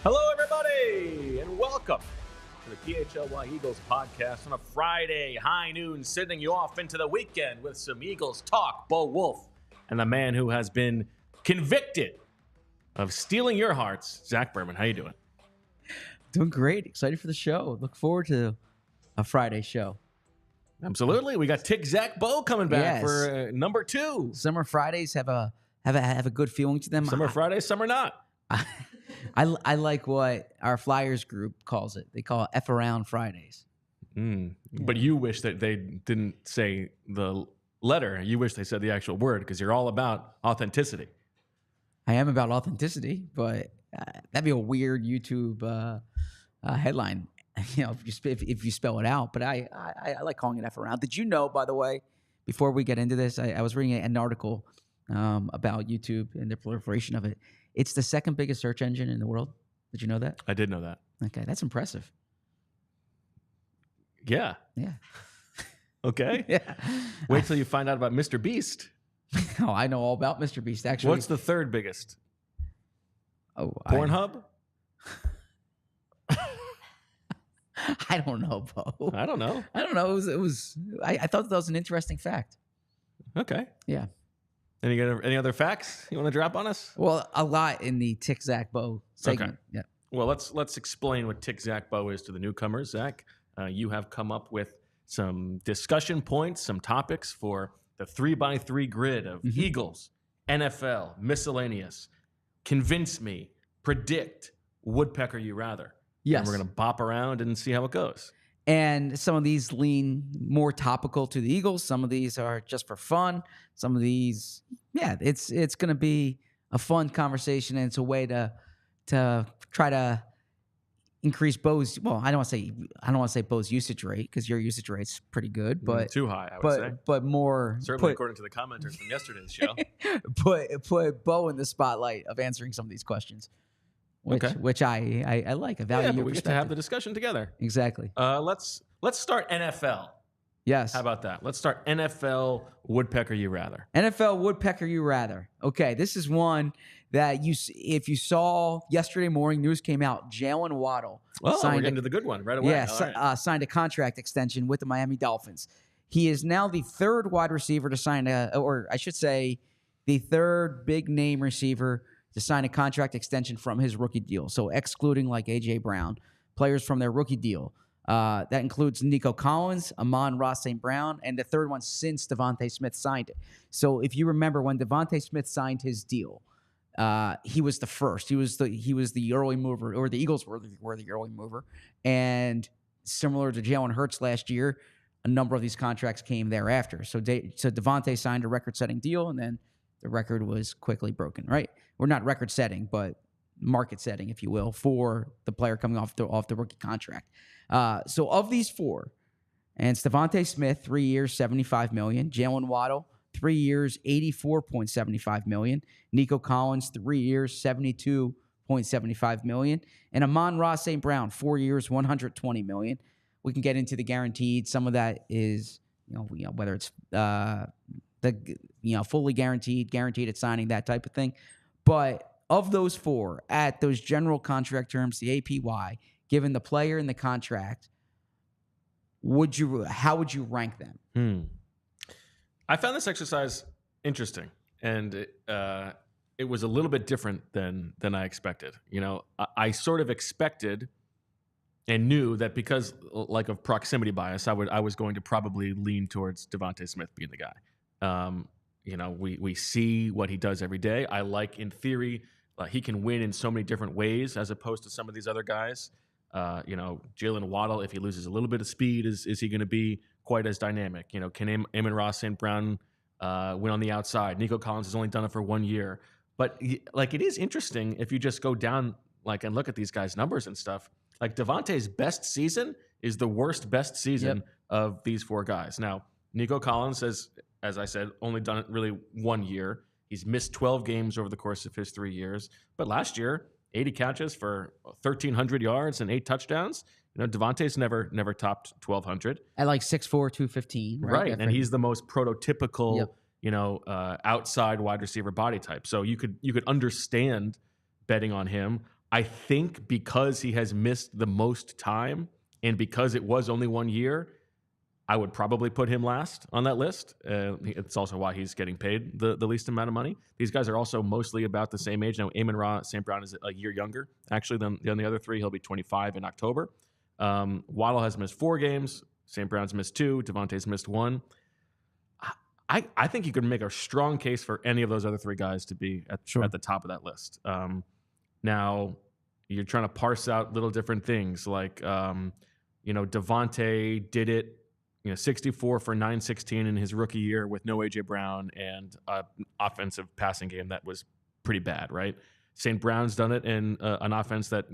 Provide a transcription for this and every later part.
Hello, everybody, and welcome to the PHLY Eagles podcast on a Friday, high noon, sending you off into the weekend with some Eagles talk. Bo Wolf and the man who has been convicted of stealing your hearts, Zach Berman. How you doing? Doing great. Excited for the show. Look forward to a Friday show. Absolutely. We got Tic-Zach-Bo coming back for number 2. Summer Fridays have a good feeling to them. Summer Fridays, summer not. I like what our Flyers group calls it. They call it F Around Fridays. Yeah. But you wish that they didn't say the letter. You wish they said the actual word because you're all about authenticity. I am about authenticity, but that'd be a weird YouTube headline, if you spell it out. But I like calling it F Around. Did you know, by the way, before we get into this, I was reading an article about YouTube and the proliferation of it. It's the second biggest search engine in the world. Did you know that? I did know that. Okay, that's impressive. Yeah. Yeah. Okay. Yeah. Wait till you find out about Mr. Beast. Oh, I know all about Mr. Beast, actually. What's the third biggest? Oh, Pornhub? I don't know, Bo. I don't know. I don't know. I thought that was an interesting fact. Okay. Yeah. Any other facts you want to drop on us? Well, a lot in the Tic-Zach-Bo segment. Okay. Yeah. Well, let's explain what Tic-Zach-Bo is to the newcomers. Zach, you have come up with some discussion points, some topics for the 3x3 grid of Eagles, NFL, miscellaneous, convince me, predict, woodpecker you rather. Yes. And we're going to bop around and see how it goes. And some of these lean more topical to the Eagles. Some of these are just for fun. Some of these, it's going to be a fun conversation, and it's a way to try to increase Bo's. Well, I don't want to say Bo's usage rate because your usage rate's pretty good, but too high, I would say. But more certainly according to the commenters from yesterday's show. Put Bo in the spotlight of answering some of these questions. Which I like. I value your we perspective. get to have the discussion together. Exactly. Let's start NFL. Yes. How about that? Let's start NFL woodpecker you rather. NFL woodpecker you rather. Okay, this is one that if you saw yesterday morning, news came out. Jaylen Waddle. Oh, we're getting to the good one right away. Yeah, signed a contract extension with the Miami Dolphins. He is now the third wide receiver to sign the third big name receiver to sign a contract extension from his rookie deal. So excluding like A.J. Brown, players from their rookie deal. That includes Nico Collins, Amon-Ra St. Brown, and the third one since DeVonta Smith signed it. So if you remember when DeVonta Smith signed his deal, he was the first. He was the early mover, or the Eagles were the early mover. And similar to Jalen Hurts last year, a number of these contracts came thereafter. So DeVonta signed a record-setting deal, and then the record was quickly broken, right? We're not record-setting, but market-setting, if you will, for the player coming off the rookie contract. So of these four, and it's DeVonta Smith, 3 years, $75 million. Jaylen Waddle, 3 years, $84.75 million. Nico Collins, 3 years, $72.75 million. And Amon-Ra St. Brown, 4 years, $120 million. We can get into the guaranteed. Some of that is, whether it's fully guaranteed at signing, that type of thing. But of those four, at those general contract terms, the APY, given the player and the contract, how would you rank them? I found this exercise interesting, and it was a little bit different than I expected. I sort of expected and knew that because of proximity bias, I was going to probably lean towards DeVonta Smith being the guy. We see what he does every day. I like, in theory, he can win in so many different ways as opposed to some of these other guys. Jaylen Waddle, if he loses a little bit of speed, is he going to be quite as dynamic? Can Amon-Ra St. Brown win on the outside? Nico Collins has only done it for 1 year. But it is interesting if you just go down and look at these guys' numbers and stuff. DeVonta's best season is the worst best season of these four guys. Now, Nico Collins has, as I said, only done it really 1 year. He's missed 12 games over the course of his 3 years. But last year, 80 catches for 1,300 yards and 8 touchdowns. DeVonta's never topped 1,200. At 6'4", 215. Right, and he's the most prototypical, outside wide receiver body type. So you could understand betting on him. I think because he has missed the most time and because it was only 1 year, I would probably put him last on that list. It's also why he's getting paid the least amount of money. These guys are also mostly about the same age. Now, Amon-Ra St. Brown is a year younger, actually, than the other three. He'll be 25 in October. Waddle has missed 4 games. St. Brown's missed 2. DeVonta's missed 1. I think you could make a strong case for any of those other 3 guys to be at the top of that list. Now, you're trying to parse out little different things like, DeVonta did it, 64 for 916 in his rookie year with no A.J. Brown and an offensive passing game that was pretty bad, right? St. Brown's done it in an offense that,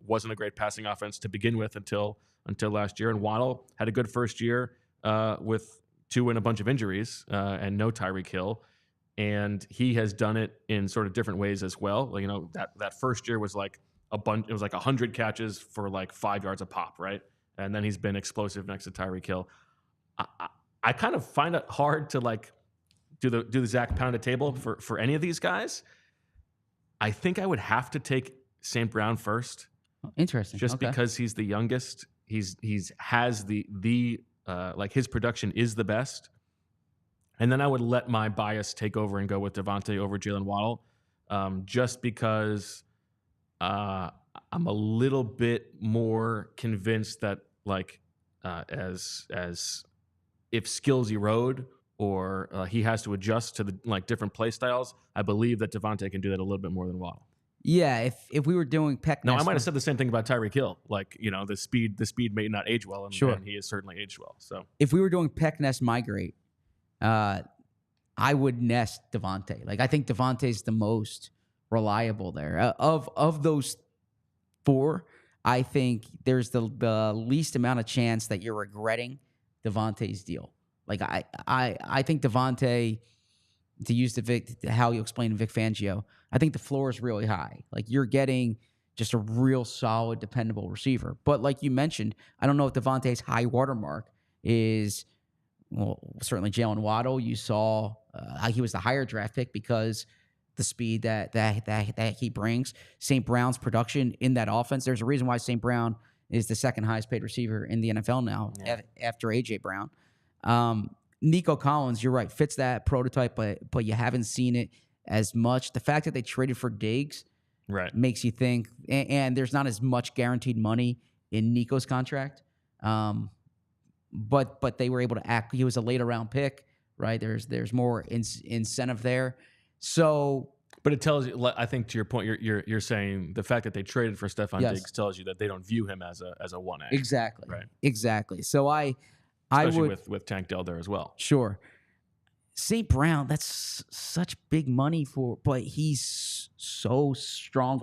wasn't a great passing offense to begin with until last year. And Waddle had a good first year with 2 and a bunch of injuries and no Tyreek Hill. And he has done it in sort of different ways as well. That first year was like it was like 100 catches for like 5 yards a pop, right? And then he's been explosive next to Tyreek Hill. I kind of find it hard to like do the Zach Pounded table for any of these guys. I think I would have to take St. Brown first. Interesting. Just because he's the youngest. He's has the like his production is the best. And then I would let my bias take over and go with DeVonta over Jaylen Waddle, just because I'm a little bit more convinced that as if skills erode or he has to adjust to the different play styles, I believe that DeVonta can do that a little bit more than Waddle. Yeah, if we were doing Peck. No, I might have said the same thing about Tyreek Hill. The speed may not age well, and he has certainly aged well. So if we were doing Peck Nest Migrate, I would nest DeVonta. I think DeVonta's the most reliable there. Of those 4, I think there's the least amount of chance that you're regretting DeVonta's deal. I think DeVonta, to use how you explain Vic Fangio, I think the floor is really high. You're getting just a real solid, dependable receiver. But like you mentioned, I don't know if DeVonta's high watermark is, well, certainly Jaylen Waddle. You saw he was the higher draft pick because the speed that he brings. St. Brown's production in that offense. There's a reason why St. Brown is the second highest paid receiver in the NFL now, after A.J. Brown. Nico Collins, you're right, fits that prototype, but you haven't seen it as much. The fact that they traded for Diggs makes you think, and there's not as much guaranteed money in Nico's contract. But they were able to act. He was a later round pick, right? There's more incentive there. So, but it tells you. I think to your point, you're saying the fact that they traded for Stephon Diggs tells you that they don't view him as a 1A. Exactly. Right. Exactly. So especially with Tank Dell there as well. Sure. St. Brown, that's such big money but he's so strong.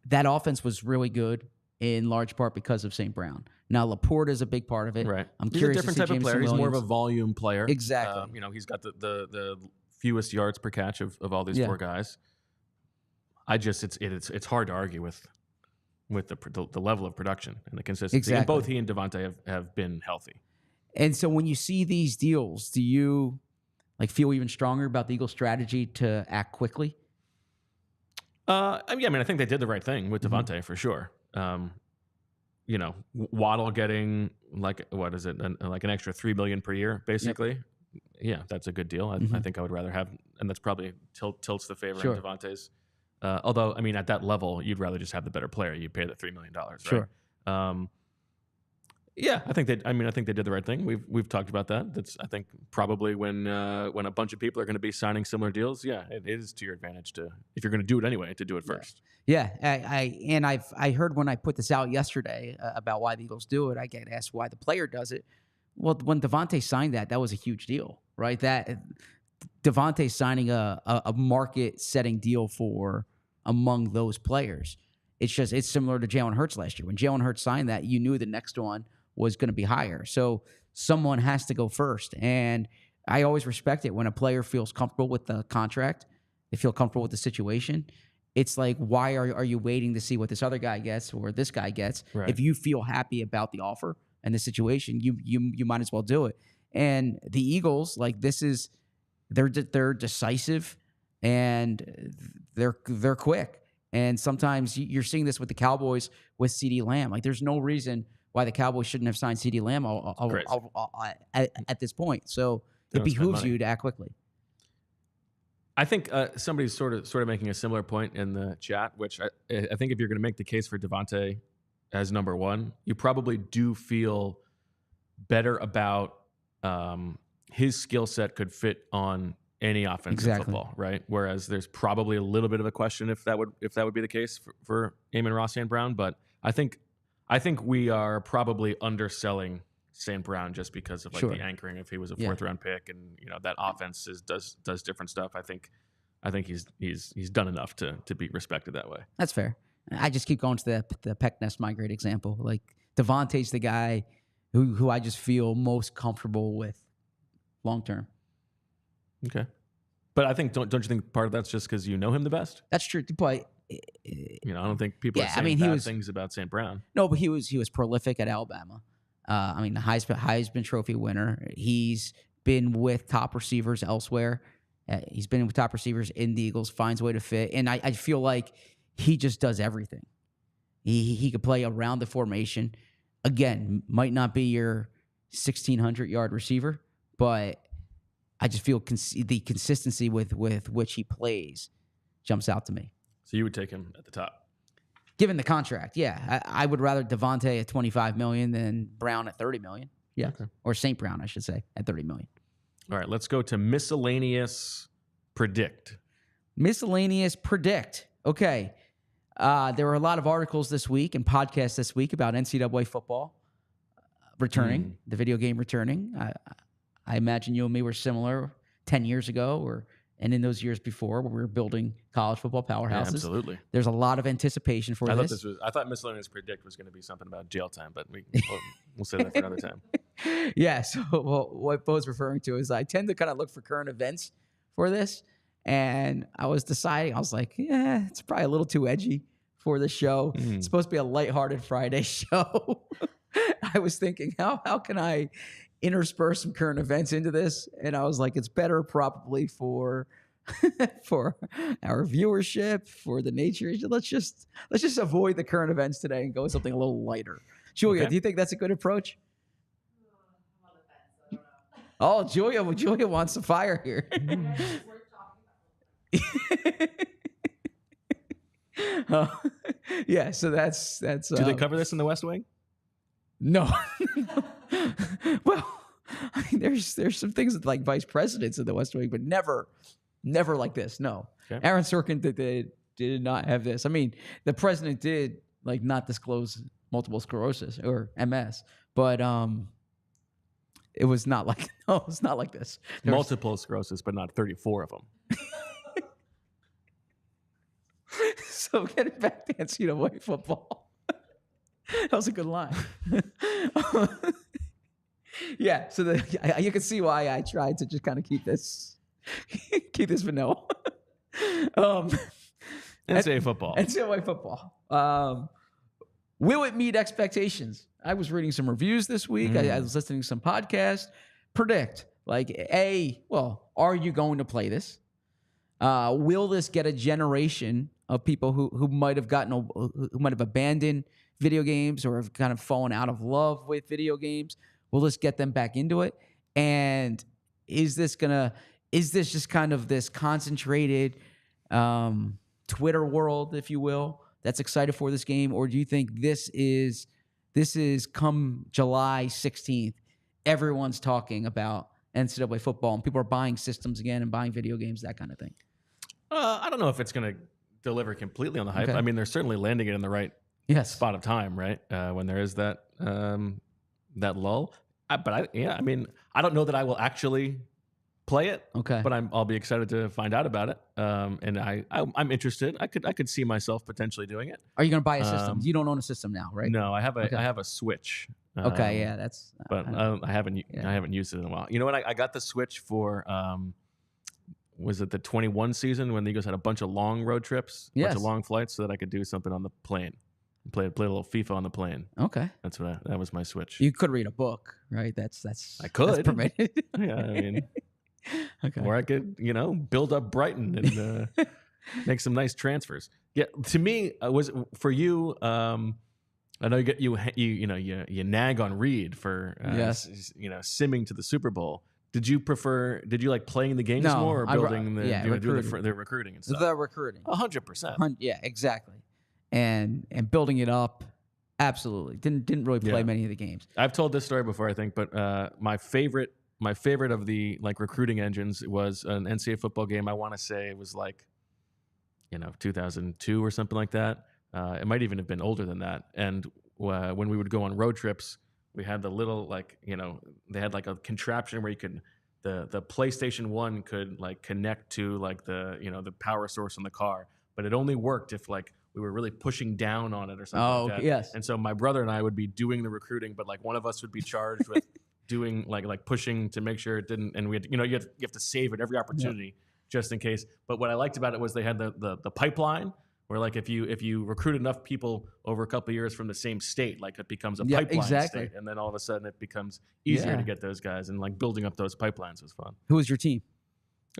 That offense was really good in large part because of St. Brown. Now, Laporta is a big part of it. Right. I'm He's curious a different to see type of Jameson player. He's more of Williams. a volume player. Exactly. He's got the fewest yards per catch of all these 4 guys. It's hard to argue with the level of production and the consistency. Exactly. And both he and DeVonta have been healthy. And so when you see these deals, do you feel even stronger about the Eagles' strategy to act quickly? I think they did the right thing with DeVonta for sure. Waddle getting an extra $3 million per year, basically. Yep. Yeah, that's a good deal. I think I would rather have, and that's probably tilts the favor in DeVonta's. Although, at that level, you'd rather just have the better player. You pay the $3 million, right? Sure. Yeah, I think they did the right thing. We've talked about that. That's, I think, probably when a bunch of people are going to be signing similar deals. Yeah, it is to your advantage if you're going to do it anyway, to do it first. Yeah, I heard when I put this out yesterday about why the Eagles do it. I get asked why the player does it. Well, when DeVonta signed that was a huge deal, right? That DeVonta signing a market-setting deal for among those players. It's similar to Jalen Hurts last year. When Jalen Hurts signed that, you knew the next one was going to be higher. So someone has to go first. And I always respect it when a player feels comfortable with the contract, they feel comfortable with the situation. It's like, why are you waiting to see what this other guy gets or this guy gets? Right. If you feel happy about the offer and the situation, you might as well do it. And the Eagles, they're decisive and they're quick. And sometimes you're seeing this with the Cowboys with CeeDee Lamb. Like, there's no reason why the Cowboys shouldn't have signed CeeDee Lamb at this point. So it behooves you to act quickly. I think somebody's sort of making a similar point in the chat, which I think if you're going to make the case for DeVonta as number one, you probably do feel better about his skill set could fit on any offensive football, right? Whereas there's probably a little bit of a question if that would be the case for Amon-Ra St. Brown. But I think we are probably underselling St. Brown just because of the anchoring. If he was a fourth round pick, and that offense does different stuff. I think he's done enough to be respected that way. That's fair. I just keep going to the Peck Nest migrate example. Like, DeVonta's the guy who I just feel most comfortable with long term. Okay, but I think don't you think part of that's just because you know him the best? That's true, but I don't think people are saying bad things about St. Brown. No, but he was prolific at Alabama. The Heisman Trophy winner. He's been with top receivers elsewhere. He's been with top receivers in the Eagles. Finds a way to fit, and I feel like he just does everything. He could play around the formation. Again, might not be your 1,600-yard receiver, but I just feel the consistency with which he plays jumps out to me. So you would take him at the top? Given the contract, yeah. I would rather DeVonta at $25 million than Brown at $30 million. Yeah. Okay. Or St. Brown, I should say, at $30 million. All right, let's go to miscellaneous predict. Miscellaneous predict. Okay. There were a lot of articles this week and podcasts this week about NCAA football returning, the video game returning. I imagine you and me were similar 10 years ago and in those years before, when we were building college football powerhouses. Yeah, absolutely. There's a lot of anticipation for this. I thought miscellaneous predict was going to be something about jail time, but we'll say that for another time. Yeah, so what Bo's referring to is I tend to kind of look for current events for this, and I was deciding, I was like, yeah, it's probably a little too edgy for the show. It's supposed to be a lighthearted Friday show. I was thinking, how can I intersperse some current events into this? And I was like, it's better probably for our viewership, for the nature. Let's just avoid the current events today and go with something a little lighter. Julia, do you think that's a good approach? Oh, Julia wants some fire here. Yeah, so that's. Do they cover this in the West Wing? No. Well, I mean, there's some things like vice presidents in the West Wing, but never like this. No. Okay. Aaron Sorkin did not have this. I mean, the president did not disclose multiple sclerosis or MS, but it was not like it's not like this. Multiple sclerosis, but not 34 of them. So getting back to NCAA football. That was a good line. Yeah, so you can see why I tried to just kind of keep this vanilla. NCAA football. NCAA football. Will it meet expectations? I was reading some reviews this week. I was listening to some podcasts. Predict, are you going to play this? Will this get a generation of people who might have who might have abandoned video games or have kind of fallen out of love with video games? Will this get them back into it? And is this just kind of this concentrated Twitter world, if you will, that's excited for this game? Or do you think this is come July 16th, everyone's talking about NCAA football and people are buying systems again and buying video games, that kind of thing? I don't know if it's going to deliver completely on the hype. Okay. I mean, they're certainly landing it in the right spot of time, right? When there is that lull. I don't know that I will actually play it. Okay. But I'll be excited to find out about it. And I'm interested. I could see myself potentially doing it. Are you going to buy a system? You don't own a system now, right? No, I have a Switch. Okay, yeah, that's. But I haven't used it in a while. You know what? I got the Switch for. Was it the 21 season when the Eagles had a bunch of long road trips, a bunch of long flights, so that I could do something on the plane, play a little FIFA on the plane. Okay, that was my Switch. You could read a book, right? I could. That's permitted. Yeah, I mean, okay. Or I could build up Brighton and Make some nice transfers. Yeah, to me, was for you. I know you nag on Reed for simming to the Super Bowl. Did you like playing the games more or building doing the recruiting and stuff? The recruiting. 100%. Yeah, exactly. And building it up, absolutely. Didn't really play many of the games. I've told this story before, I think, but my favorite of the like recruiting engines was an NCAA football game. I want to say it was like 2002 or something like that. It might even have been older than that. And when we would go on road trips, we had the little they had like a contraption where you could the PlayStation 1 could like connect to like the power source in the car, but it only worked if like we were really pushing down on it or something like that. Yes. And so my brother and I would be doing the recruiting, but like one of us would be charged with doing like pushing to make sure it didn't. And we had, you have to save at every opportunity just in case. But what I liked about it was they had the pipeline. Where like if you recruit enough people over a couple of years from the same state, like it becomes a pipeline state, and then all of a sudden it becomes easier to get those guys, and like building up those pipelines was fun. Who was your team?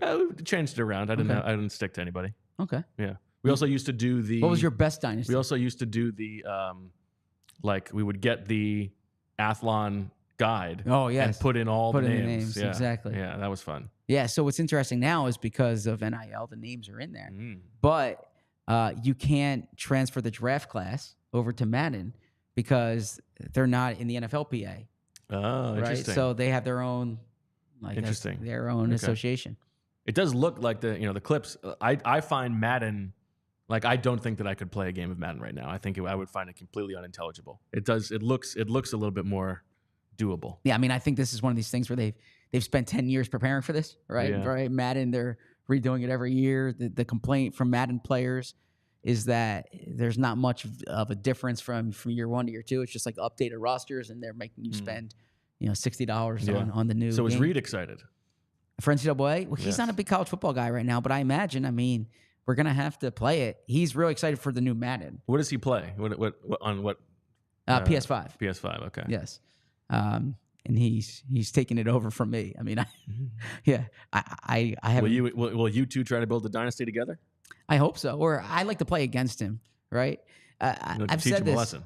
We changed it around. I didn't stick to anybody. Okay. Yeah. We also used to do the. What was your best dynasty? We also used to do the like we would get the Athlon guide. Oh yes. And put in all the names. Yeah. Exactly. Yeah, that was fun. Yeah. So what's interesting now is because of NIL, the names are in there, but. You can't transfer the draft class over to Madden because they're not in the NFLPA. Oh, right? interesting. So they have their own, their own association. It does look like the clips. I find Madden, like I don't think that I could play a game of Madden right now. I think I would find it completely unintelligible. It does. It looks a little bit more doable. Yeah, I mean, I think this is one of these things where they've spent 10 years preparing for this, right? Yeah. Right. Madden, they're redoing it every year. The complaint from Madden players is that there's not much of a difference from year one to year two. It's just like updated rosters, and they're making you spend $60 on the new. So is game. Reed excited For NCAA? Well, he's not a big college football guy right now, but I imagine, we're gonna have to play it. He's really excited for the new Madden. What does he play? What on what? PS5. PS5. Okay. Yes. And he's taking it over from me. I mean, I have. Will you two try to build a dynasty together? I hope so. Or I like to play against him, right? I've said this. A lesson.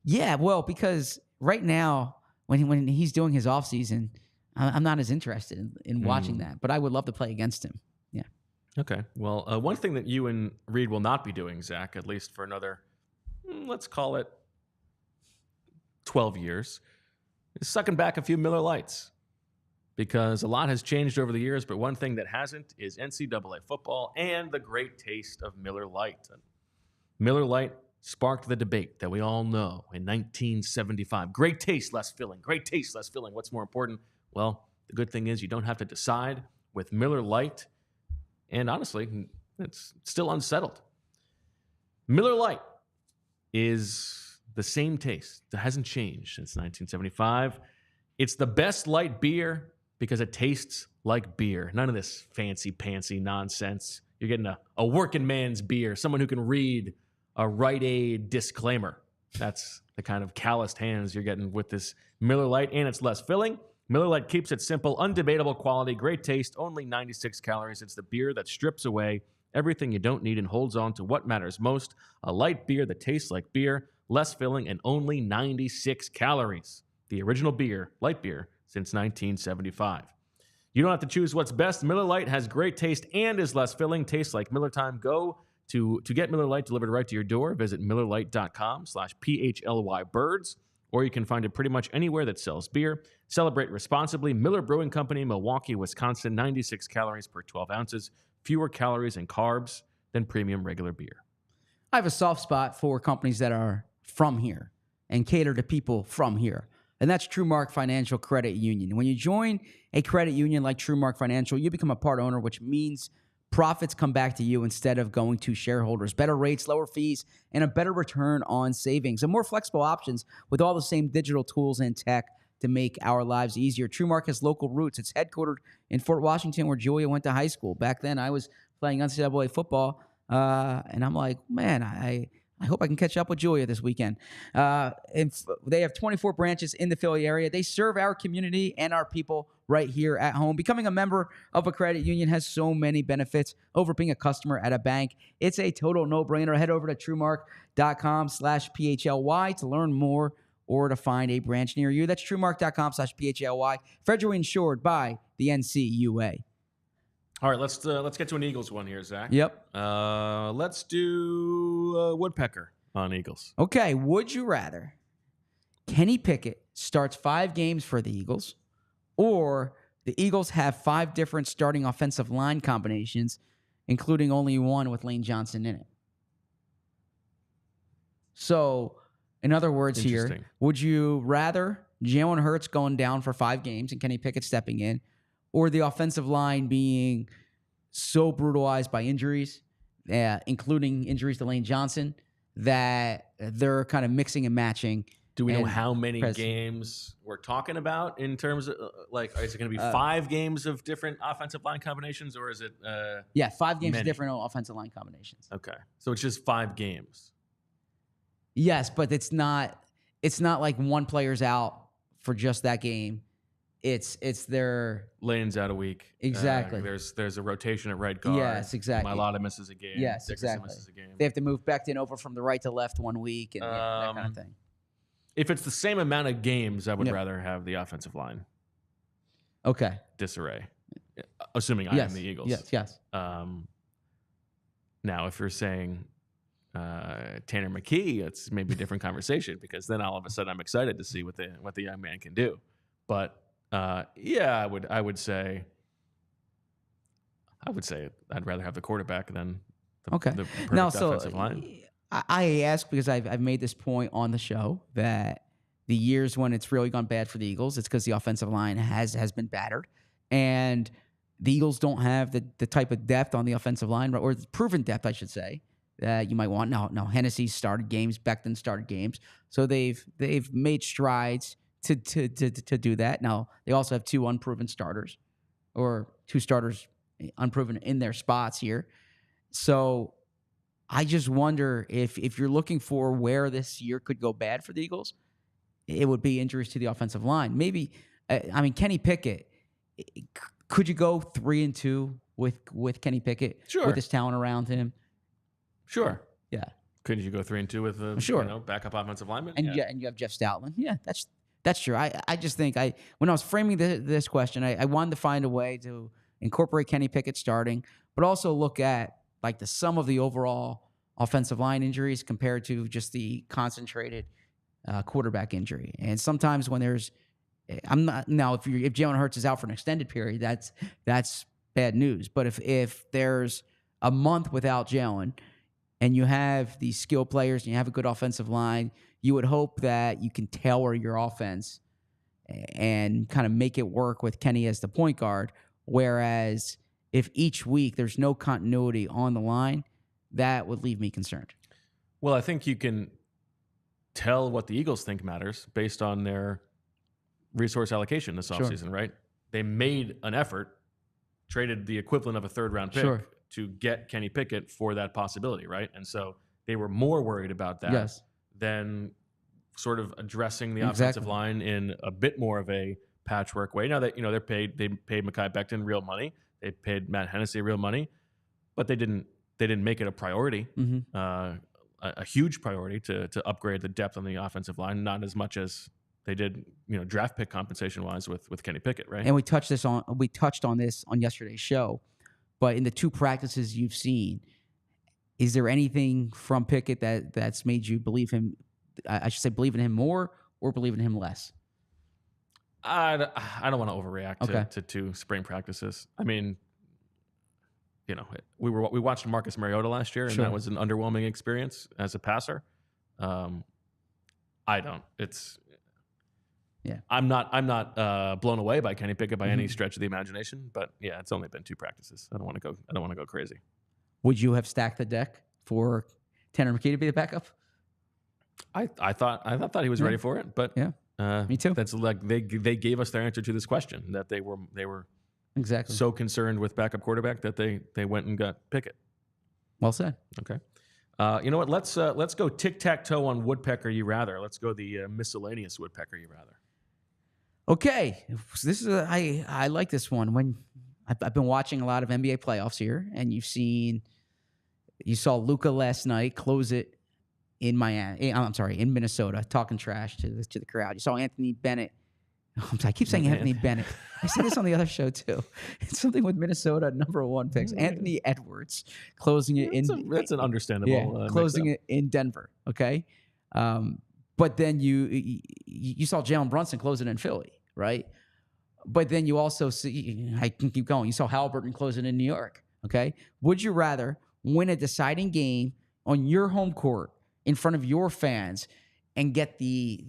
Yeah, well, because right now when he's doing his off season, I'm not as interested in watching that. But I would love to play against him. Yeah. Okay. Well, one thing that you and Reed will not be doing, Zach, at least for another, let's call it 12 years. Sucking back a few Miller Lights, because a lot has changed over the years, but one thing that hasn't is NCAA football and the great taste of Miller Lite. And Miller Lite sparked the debate that we all know in 1975. Great taste, less filling. Great taste, less filling. What's more important? Well, the good thing is you don't have to decide with Miller Lite, and honestly, it's still unsettled. Miller Lite is the same taste. It hasn't changed since 1975. It's the best light beer because it tastes like beer. None of this fancy-pantsy nonsense. You're getting a working man's beer, someone who can read a Rite Aid disclaimer. That's the kind of calloused hands you're getting with this Miller Lite, and it's less filling. Miller Lite keeps it simple, undebatable quality, great taste, only 96 calories. It's the beer that strips away everything you don't need and holds on to what matters most. A light beer that tastes like beer, less filling, and only 96 calories. The original beer, light beer, since 1975. You don't have to choose what's best. Miller Lite has great taste and is less filling. Tastes like Miller time. Go to get Miller Lite delivered right to your door. Visit MillerLite.com/PHLY Birds, or you can find it pretty much anywhere that sells beer. Celebrate responsibly. Miller Brewing Company, Milwaukee, Wisconsin. 96 calories per 12 ounces. Fewer calories and carbs than premium regular beer. I have a soft spot for companies that are from here and cater to people from here. And that's TrueMark Financial Credit Union. When you join a credit union like TrueMark Financial, you become a part owner, which means profits come back to you instead of going to shareholders. Better rates, lower fees, and a better return on savings. And more flexible options with all the same digital tools and tech to make our lives easier. TrueMark has local roots. It's headquartered in Fort Washington, where Julia went to high school. Back then, I was playing NCAA football, and I'm like, man, I I hope I can catch up with Julia this weekend. They have 24 branches in the Philly area. They serve our community and our people right here at home. Becoming a member of a credit union has so many benefits over being a customer at a bank. It's a total no-brainer. Head over to truemark.com/PHLY to learn more or to find a branch near you. That's truemark.com/PHLY. Federally insured by the NCUA. All right, let's get to an Eagles one here, Zach. Yep. Let's do Woodpecker on Eagles. Okay, would you rather Kenny Pickett starts 5 games for the Eagles, or the Eagles have 5 different starting offensive line combinations, including only one with Lane Johnson in it? So, in other words here, would you rather Jalen Hurts going down for 5 games and Kenny Pickett stepping in, or the offensive line being so brutalized by injuries, including injuries to Lane Johnson, that they're kind of mixing and matching? Do we know how many games we're talking about in terms of, is it going to be 5 games of different offensive line combinations, or is it 5 games of different offensive line combinations. Okay. So it's just 5 games. Yes, but it's not like one player's out for just that game. It's their Lane's out a week. Exactly. There's a rotation at right guard. Yes, exactly. Mailata misses a game. Yes, Dickerson exactly. misses a game. They have to move Becton over from the right to left one week and that kind of thing. If it's the same amount of games, I would rather have the offensive line. Okay. Disarray. Assuming I am the Eagles. Yes. Now, if you're saying Tanner McKee, it's maybe a different conversation, because then all of a sudden I'm excited to see what the young man can do. But I would say I'd rather have the quarterback than the perfect offensive line. I ask because I've made this point on the show that the years when it's really gone bad for the Eagles, it's because the offensive line has been battered, and the Eagles don't have the type of depth on the offensive line, or the proven depth, I should say, that you might want. Now Hennessy started games, Becton started games, so they've made strides to do that. Now they also have 2 unproven starters, or 2 starters unproven in their spots here. So I just wonder if you're looking for where this year could go bad for the Eagles, it would be injuries to the offensive line. Maybe, Kenny Pickett, could you go 3-2 with Kenny Pickett? Sure. With his talent around him? Sure. Yeah. Couldn't you go 3-2 with a backup offensive lineman? And you have Jeff Stoutland. Yeah, that's true. I just think when I was framing this question, I wanted to find a way to incorporate Kenny Pickett starting, but also look at like the sum of the overall offensive line injuries compared to just the concentrated quarterback injury. And sometimes when there's, if Jalen Hurts is out for an extended period, that's bad news. But if there's a month without Jalen, and you have these skill players and you have a good offensive line, you would hope that you can tailor your offense and kind of make it work with Kenny as the point guard. Whereas if each week there's no continuity on the line, that would leave me concerned. Well, I think you can tell what the Eagles think matters based on their resource allocation this offseason, right? They made an effort, traded the equivalent of a 3rd-round pick to get Kenny Pickett for that possibility, right? And so they were more worried about that than sort of addressing the offensive line in a bit more of a patchwork way. Now that they paid Mekhi Becton real money, they paid Matt Hennessy real money, but they didn't make it a priority, a huge priority to upgrade the depth on the offensive line, not as much as they did, draft pick compensation wise with Kenny Pickett, right? And we touched on this on yesterday's show. But in the 2 practices you've seen, is there anything from Pickett that's made you believe him? I should say believe in him more or believe in him less? I don't want to overreact to 2 spring practices. I mean, we watched Marcus Mariota last year, and that was an underwhelming experience as a passer. I don't. I'm not blown away by Kenny Pickett by any stretch of the imagination, but it's only been 2 practices. I don't want to go crazy. Would you have stacked the deck for Tanner McKee to be the backup? I thought he was ready for it, but me too. That's like they gave us their answer to this question, that they were exactly so concerned with backup quarterback that they went and got Pickett. Well said. Okay. You know what? Let's go tic-tac-toe on woodpecker you rather. Let's go the miscellaneous woodpecker you rather. Okay, so this is I like this one. When I've been watching a lot of NBA playoffs here, and you saw Luka last night close it in Miami. I'm sorry, in Minnesota, talking trash to the crowd. You saw Anthony Bennett. I keep saying Anthony Bennett. I said this on the other show too. It's something with Minnesota #1 picks. Anthony Edwards closing it That's an understandable. Closing it in Denver. Okay, but then you saw Jaylen Brunson close it in Philly, right? But then you also see, I can keep going. You saw Halliburton close it in New York. Okay, would you rather win a deciding game on your home court in front of your fans and get the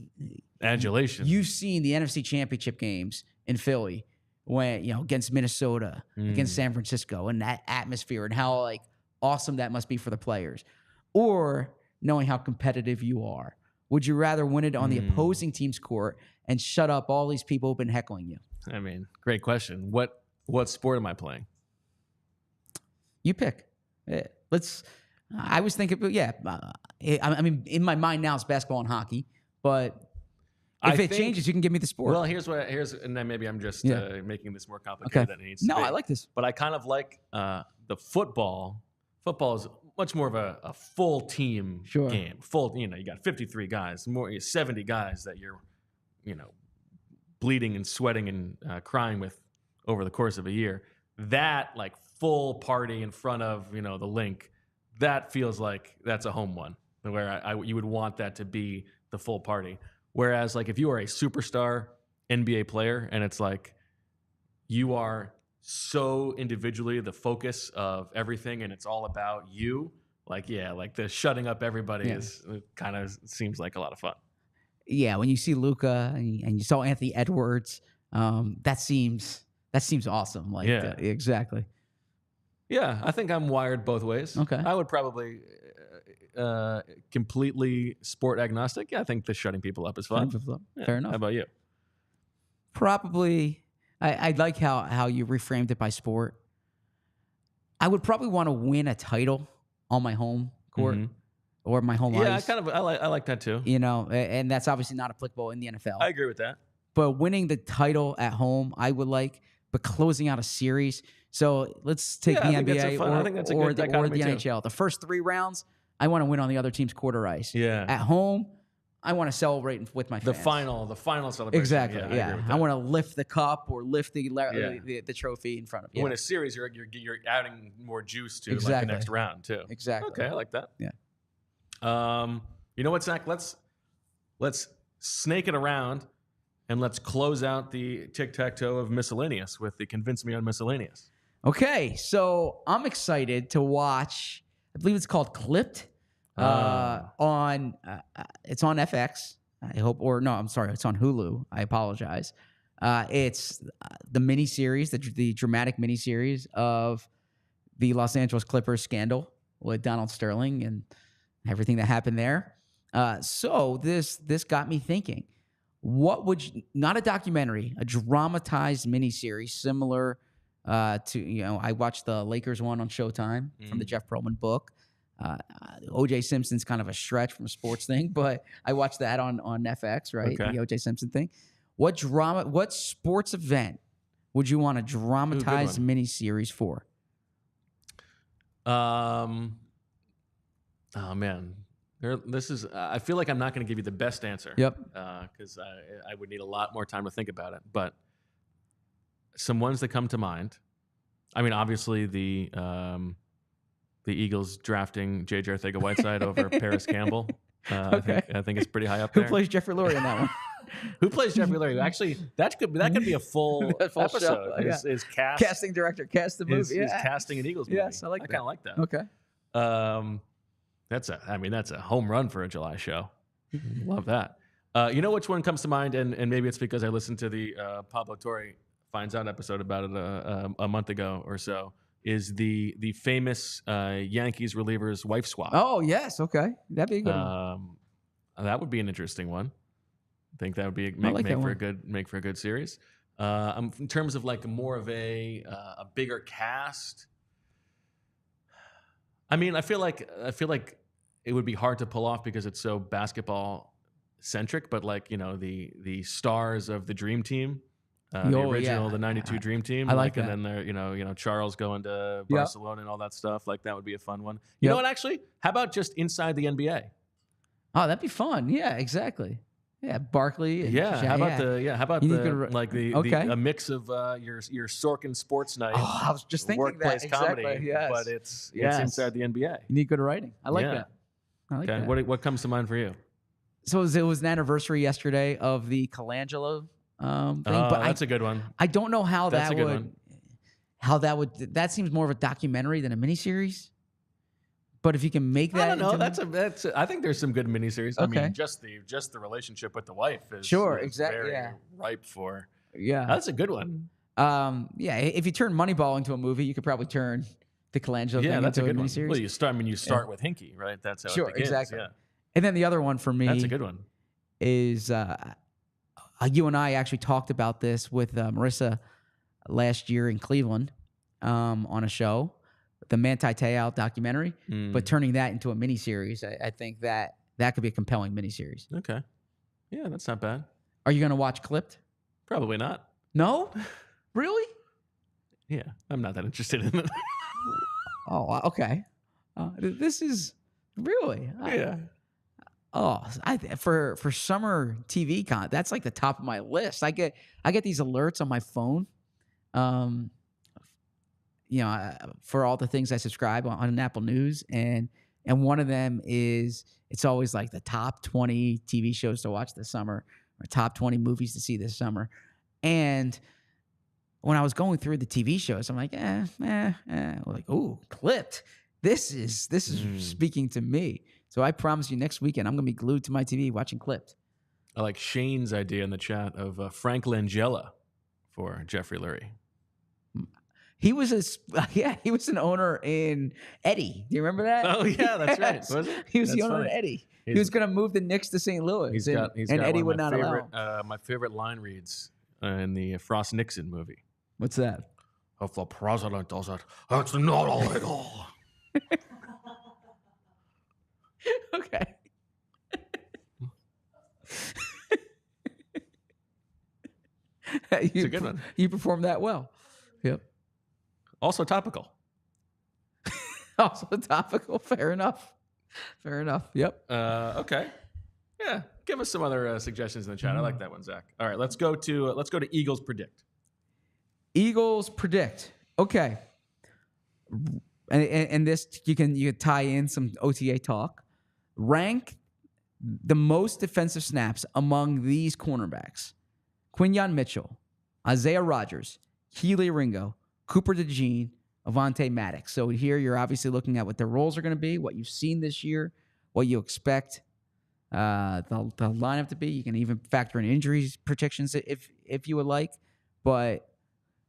adulation? You've seen the NFC Championship games in Philly when, against Minnesota, against San Francisco, and that atmosphere and how like awesome that must be for the players. Or knowing how competitive you are. Would you rather win it on the opposing team's court and shut up all these people who've been heckling you? I mean, great question. What sport am I playing? You pick. I was thinking, I mean, in my mind now it's basketball and hockey, but if it changes, you can give me the sport. Well, and then maybe I'm just making this more complicated than it needs to be. No, I like this. But I kind of like the football. Football is much more of a full team game. Full, you got 53 guys, 70 guys that you're, bleeding and sweating and crying with over the course of a year. That like full party in front of, the link, that feels like that's a home one where you would want that to be the full party. Whereas like if you are a superstar NBA player and it's like you are so individually the focus of everything and it's all about you, like the shutting up everybody is kind of seems like a lot of fun. Yeah, when you see Luka and you saw Anthony Edwards, that seems awesome. Like exactly. Yeah, I think I'm wired both ways. Okay. I would probably completely sport agnostic. Yeah, I think the shutting people up is fun. Yeah. Fair enough. How about you? Probably, I like how you reframed it by sport. I would probably want to win a title on my home court or my home ice. Yeah, I like that too. And that's obviously not applicable in the NFL. I agree with that. But winning the title at home, I would like. But closing out a series. So let's take the NBA or the NHL. The first 3 rounds, I want to win on the other team's quarter ice. Yeah. At home, I want to celebrate with my fans. The final celebration. Exactly. Yeah. I want to lift the cup or lift the trophy in front of you. Win a series, you're adding more juice to like the next round too. Exactly. Okay, I like that. Yeah. You know what, Zach? Let's snake it around and let's close out the tic-tac-toe of miscellaneous with the Convince Me on Miscellaneous. Okay, so I'm excited to watch. I believe it's called Clipped. It's on FX. I hope, or no, I'm sorry, it's on Hulu. I apologize. It's the miniseries, the dramatic miniseries of the Los Angeles Clippers scandal with Donald Sterling and everything that happened there. So this got me thinking. What would you, not a documentary, a dramatized miniseries similar to, I watched the Lakers one on Showtime from the Jeff Pearlman book. O.J. Simpson's kind of a stretch from a sports thing, but I watched that on FX, right? Okay. The O.J. Simpson thing. What sports event would you want a dramatized miniseries for? Oh man. I feel like I'm not going to give you the best answer. Yep. Because I would need a lot more time to think about it. But some ones that come to mind. I mean, obviously the Eagles drafting J.J. Arcega-Whiteside over Paris Campbell. Okay. I think it's pretty high up there. Who plays Jeffrey Lurie in that one? Who plays Jeffrey Lurie? Actually, that could be a full episode. Show, is casting director cast the movie? Is casting an Eagles movie? Yes, I kind of like that. Okay. That's a home run for a July show. Love that. You know which one comes to mind, and maybe it's because I listened to the Pablo Torre Finds Out episode about it a month ago or so, is the famous Yankees reliever's wife swap. Oh, yes. Okay. That'd be a good one. That would be an interesting one. I think that would be make for a good series. In terms of like more of a bigger cast, I mean, I feel like it would be hard to pull off because it's so basketball centric. But like, you know, the stars of the Dream Team, the original, the '92 Dream Team. I like that. And then there, you know, Charles going to Yep. Barcelona and all that stuff. Like that would be a fun one. You Yep. know what? Actually, how about just inside the NBA? Oh, that'd be fun. Yeah, exactly. Yeah, Barkley. And How about You a mix of your Sorkin sports night, Oh, I was just thinking workplace that. comedy, Exactly. Yes. but it's Yes. inside the NBA. You need good writing. I like Yeah. that. I like Okay, that. what comes to mind for you? So it was an anniversary yesterday of the Colangelo thing, but that's a good one. I don't know how That's that a good would. one. How that would. That seems more of a documentary than a miniseries. But if you can make that, I don't know. into I think there's some good miniseries. I Okay. mean, just the relationship with the wife is Sure, is exactly, very yeah. ripe for. yeah. That's a good one. If you turn Moneyball into a movie, you could probably turn the Colangelo Yeah, thing that's a into good one. miniseries. Well, you start with Hinkie, right? That's how Sure, it begins. exactly. Yeah, And then the other one for me that's a good one. is you and I actually talked about this with Marissa last year in Cleveland on a show, the Manti Te'o documentary, but turning that into a miniseries, I think that could be a compelling miniseries. Okay, yeah, that's not bad. Are you going to watch Clipped? Probably not. No? Really? Yeah, I'm not that interested in it. Oh, okay. This is really for summer TV content, that's like the top of my list. I get these alerts on my phone, for all the things I subscribe on Apple News, and one of them is it's always like the top 20 TV shows to watch this summer or top 20 movies to see this summer. And when I was going through the TV shows, I'm like, like, ooh, Clipped. This is speaking to me. So I promise you, next weekend I'm gonna be glued to my TV watching Clipped. I like Shane's idea in the chat of Frank Langella for Jeffrey Lurie. He was he was an owner in Eddie. Do you remember that? Oh yeah, that's right. Was it? He was the That's owner funny. in Eddie. He was going to move the Knicks to St. Louis, and Eddie would not allow him. My favorite line reads in the Frost Nixon movie. What's that? If the president does it, it's not illegal. Okay. It's a good one. You performed that well. Yep. Also topical. Also topical. Fair enough. Yep. Okay. Yeah. Give us some other suggestions in the chat. I like that one, Zach. All right, let's go to Eagles predict. Eagles predict. Okay. And this you can tie in some OTA talk. Rank the most defensive snaps among these cornerbacks: Quinyon Mitchell, Isaiah Rodgers, Keely Ringo, Cooper DeJean, Avonte Maddox. So here you're obviously looking at what their roles are going to be, what you've seen this year, what you expect the lineup to be. You can even factor in injuries predictions if you would like. But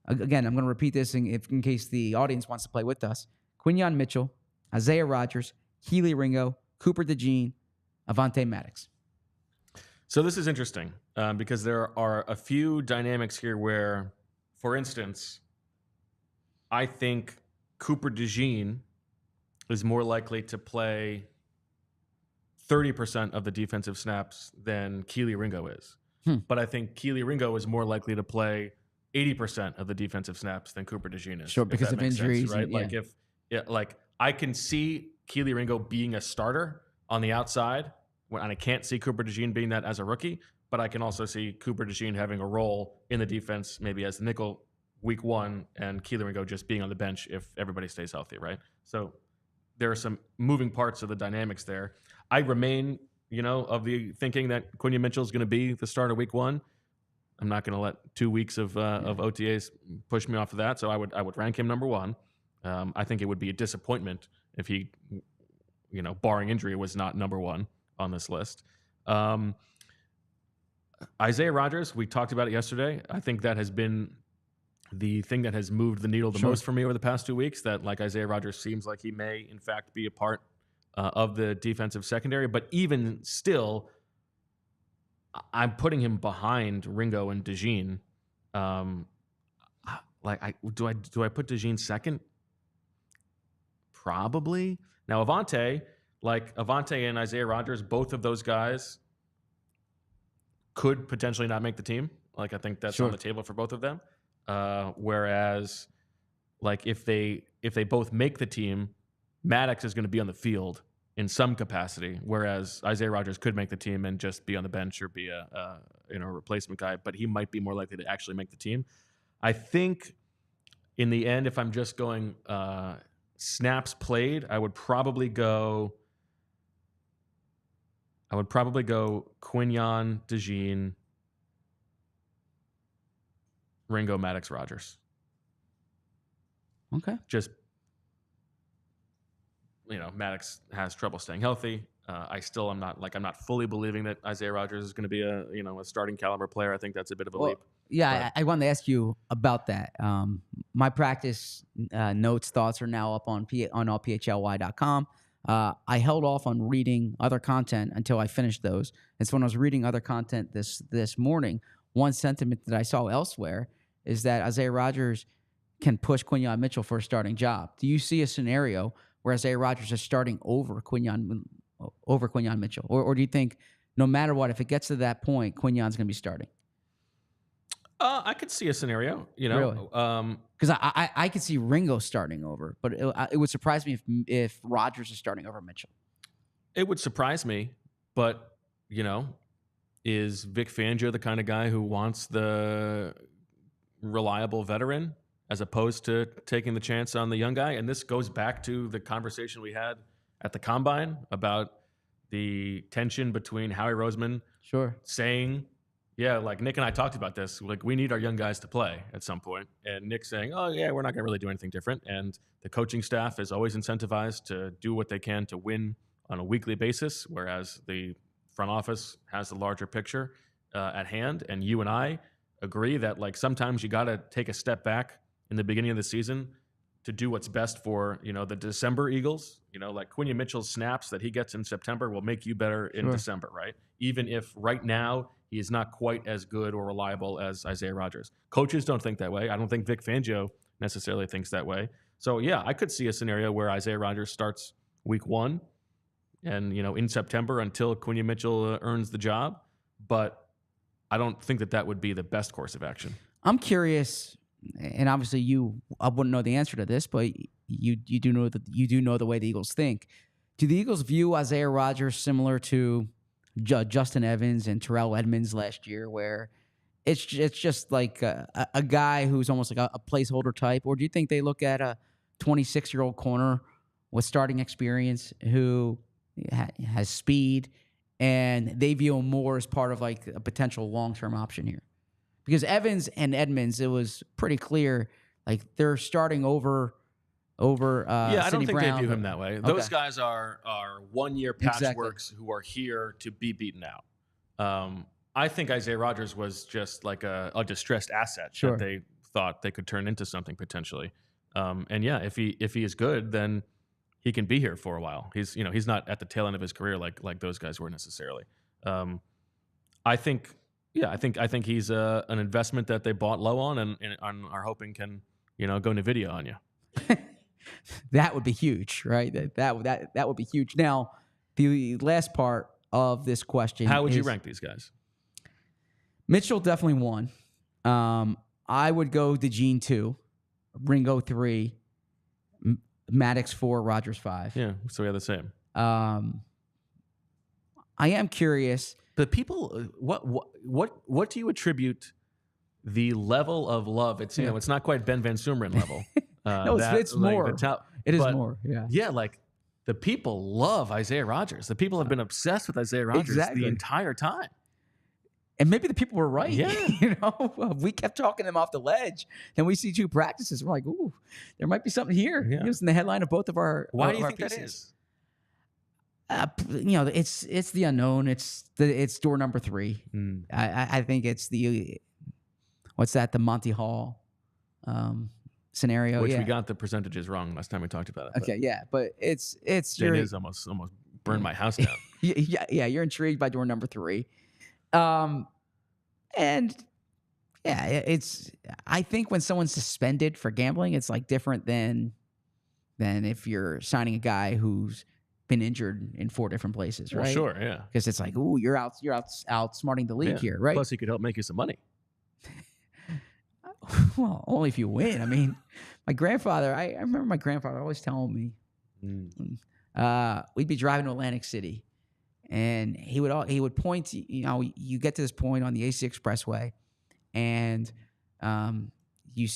again, I'm going to repeat this in case the audience wants to play with us. Quinyon Mitchell, Isaiah Rodgers, Keely Ringo, Cooper DeJean, Avonte Maddox. So this is interesting because there are a few dynamics here where, for instance, I think Cooper DeJean is more likely to play 30% of the defensive snaps than Keely Ringo is. But I think Keely Ringo is more likely to play 80% of the defensive snaps than Cooper DeJean is. Sure, because of injuries, right? and, Like I can see Keely Ringo being a starter on the outside, and I can't see Cooper DeJean being that as a rookie, but I can also see Cooper DeJean having a role in the defense, maybe as the nickel week one, and Keely Ringo just being on the bench if everybody stays healthy, right? So there are some moving parts of the dynamics there. I remain, of the thinking that Quinyon Mitchell is going to be the starter week one. I'm not going to let 2 weeks of OTAs push me off of that, so I would rank him number one. I think it would be a disappointment if he, barring injury, was not number one on this list. Isaiah Rodgers, we talked about it yesterday. I think that has been the thing that has moved the needle the most for me over the past 2 weeks, that like Isaiah Rodgers seems like he may, in fact, be a part of the defensive secondary. But even still, I'm putting him behind Ringo and DeJean. Do I put DeJean second? Probably. Now, Avonte, like Avonte and Isaiah Rodgers, both of those guys could potentially not make the team. Like I think that's on the table for both of them. Whereas, like if they both make the team, Maddox is going to be on the field in some capacity, whereas Isaiah Rodgers could make the team and just be on the bench or be a replacement guy, but he might be more likely to actually make the team. I think in the end, if I'm just going snaps played, I would probably go Quinyon, DeJean, Ringo, Maddox, Rodgers. Okay. Just, Maddox has trouble staying healthy. I'm not fully believing that Isaiah Rodgers is going to be a starting caliber player. I think that's a bit of a leap. Yeah, I wanted to ask you about that. My practice notes, thoughts are now up on allphly.com. I held off on reading other content until I finished those. And so when I was reading other content this morning, one sentiment that I saw elsewhere is that Isaiah Rodgers can push Quinyon Mitchell for a starting job. Do you see a scenario where Isaiah Rodgers is starting over Quinyon Mitchell? Or do you think no matter what, if it gets to that point, Quinyon's going to be starting? I could see a scenario, Really? Because I could see Ringo starting over, but it would surprise me if Rodgers is starting over Mitchell. It would surprise me, but is Vic Fangio the kind of guy who wants the reliable veteran as opposed to taking the chance on the young guy? And this goes back to the conversation we had at the Combine about the tension between Howie Roseman saying, yeah, like Nick and I talked about this, like we need our young guys to play at some point. And Nick saying, oh yeah, we're not going to really do anything different. And the coaching staff is always incentivized to do what they can to win on a weekly basis, whereas the front office has the larger picture at hand. And you and I agree that like sometimes you got to take a step back in the beginning of the season to do what's best for, the December Eagles. Like Quinyon Mitchell's snaps that he gets in September will make you better in December, right? Even if right now he is not quite as good or reliable as Isaiah Rodgers. Coaches don't think that way. I don't think Vic Fangio necessarily thinks that way. So yeah, I could see a scenario where Isaiah Rodgers starts week 1 and, in September until Quinyon Mitchell earns the job. But I don't think that would be the best course of action. I'm curious, and obviously I wouldn't know the answer to this, but you do know the way the Eagles think. Do the Eagles view Isaiah Rodgers similar to Justin Evans and Terrell Edmonds last year, where it's just like a guy who's almost like a placeholder type? Or do you think they look at a 26-year-old corner with starting experience who has speed, and they view him more as part of like a potential long-term option here? Because Evans and Edmonds, it was pretty clear, like they're starting over. I don't think Brown, they view him that way. Okay. Those guys are 1-year patchworks who are here to be beaten out. I think Isaiah Rodgers was just like a distressed asset that they thought they could turn into something potentially. And yeah, if he is good, then he can be here for a while. He's not at the tail end of his career like those guys were necessarily. I think he's an investment that they bought low on and are hoping can go NVIDIA on you. That would be huge, right? That would be huge. Now, the last part of this question: how would you rank these guys? Mitchell definitely 1. I would go DeJean 2, Ringo 3, Maddox 4, Rodgers 5. Yeah, so we have the same. I am curious. The people, what do you attribute the level of love? It's it's not quite Ben Van Sumeren level. No, it's more. It is more. Yeah. Yeah, like the people love Isaiah Rodgers. The people have been obsessed with Isaiah Rodgers the entire time. And maybe the people were right. Yeah. We kept talking them off the ledge. Then we see 2 practices. We're like, ooh, there might be something here. Yeah. He was in the headline of both of our Why do you our think pieces. that is? It's the unknown. It's door number 3. I think it's the Monty Hall scenario, which we got the percentages wrong last time we talked about it. Okay, yeah, but it is almost burned my house down. yeah, you're intrigued by door number 3, and yeah, I think when someone's suspended for gambling, it's like different than if you're signing a guy who's been injured in 4 different places, right? Well, sure, yeah. Because it's like, ooh, you're outsmarting the league here, right? Plus, he could help make you some money. Well, only if you win. I mean, my grandfather, I remember my grandfather always telling me, we'd be driving to Atlantic City, and he would point to, you get to this point on the AC Expressway, and you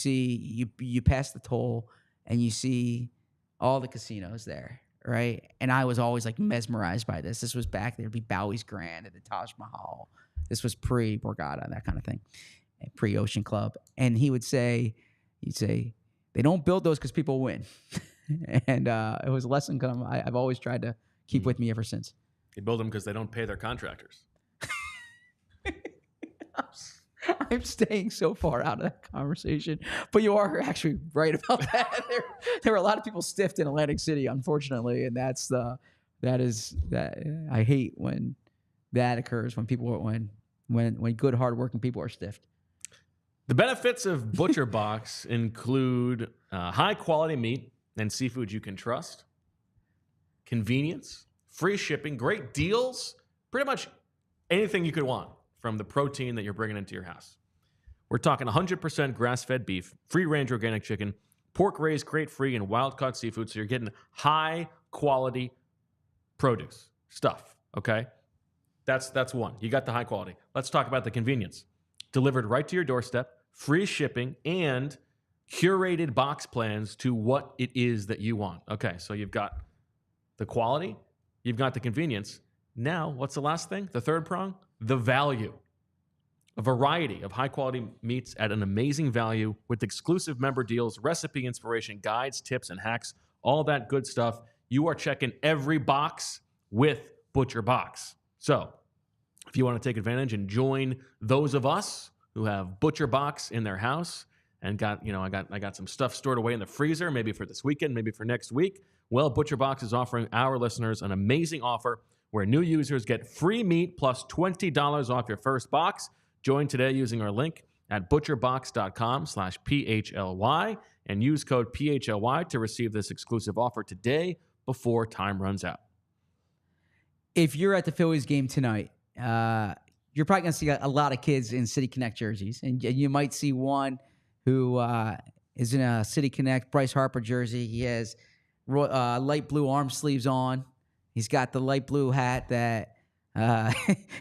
pass the toll, and you see all the casinos there, right? And I was always like mesmerized by this. This was back there'd be Bowie's Grand and the Taj Mahal. This was pre-Borgata, that kind of thing, pre-Ocean Club. And he'd say, they don't build those because people win. And it was a lesson I've always tried to keep with me ever since. They build them because they don't pay their contractors. I'm staying so far out of that conversation, but you are actually right about that. There were a lot of people stiffed in Atlantic City, unfortunately, and I hate when that occurs, when good, hardworking people are stiffed. The benefits of ButcherBox include high quality meat and seafood you can trust, convenience, free shipping, great deals, pretty much anything you could want from the protein that you're bringing into your house. We're talking 100% grass-fed beef, free-range organic chicken, pork-raised crate-free, and wild-caught seafood, so you're getting high-quality produce stuff, okay? That's one. You got the high quality. Let's talk about the convenience. Delivered right to your doorstep, free shipping, and curated box plans to what it is that you want. Okay, so you've got the quality, you've got the convenience. Now, what's the last thing? The third prong? The value. A variety of high-quality meats at an amazing value with exclusive member deals, recipe inspiration, guides, tips, and hacks, all that good stuff. You are checking every box with ButcherBox. So, if you want to take advantage and join those of us who have ButcherBox in their house and I got some stuff stored away in the freezer, maybe for this weekend, maybe for next week, well, ButcherBox is offering our listeners an amazing offer where new users get free meat plus $20 off your first box. Join today using our link at butcherbox.com/PHLY and use code PHLY to receive this exclusive offer today before time runs out. If you're at the Phillies game tonight, you're probably going to see a lot of kids in City Connect jerseys. And you might see one who is in a City Connect Bryce Harper jersey. He has light blue arm sleeves on. He's got the light blue hat that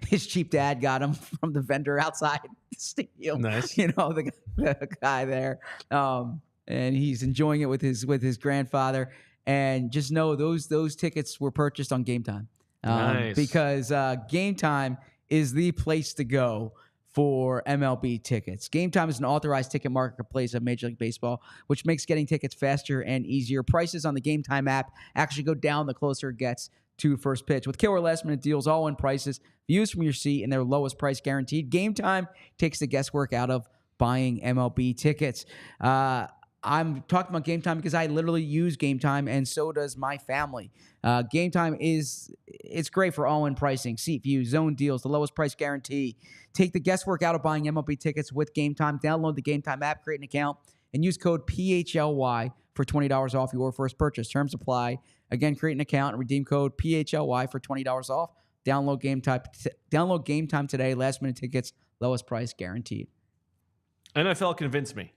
his cheap dad got him from the vendor outside the stadium. Nice. The guy there. And he's enjoying it with his grandfather. And just know those tickets were purchased on Game Time. Nice. Because Game Time is the place to go for MLB tickets. Game Time is an authorized ticket marketplace of Major League Baseball, which makes getting tickets faster and easier. Prices on the Game Time app actually go down the closer it gets to first pitch. With killer last-minute deals, all-in prices, views from your seat, and their lowest price guaranteed, Game Time takes the guesswork out of buying MLB tickets. I'm talking about Game Time because I literally use Game Time, and so does my family. Game Time it's great for all-in pricing, seat views, zone deals, the lowest price guarantee. Take the guesswork out of buying MLB tickets with Game Time. Download the Game Time app, create an account, and use code PHLY for $20 off your first purchase. Terms apply. Again, create an account and redeem code PHLY for $20 off. Download Game Time today. Last-minute tickets, lowest price guaranteed. NFL convinced me.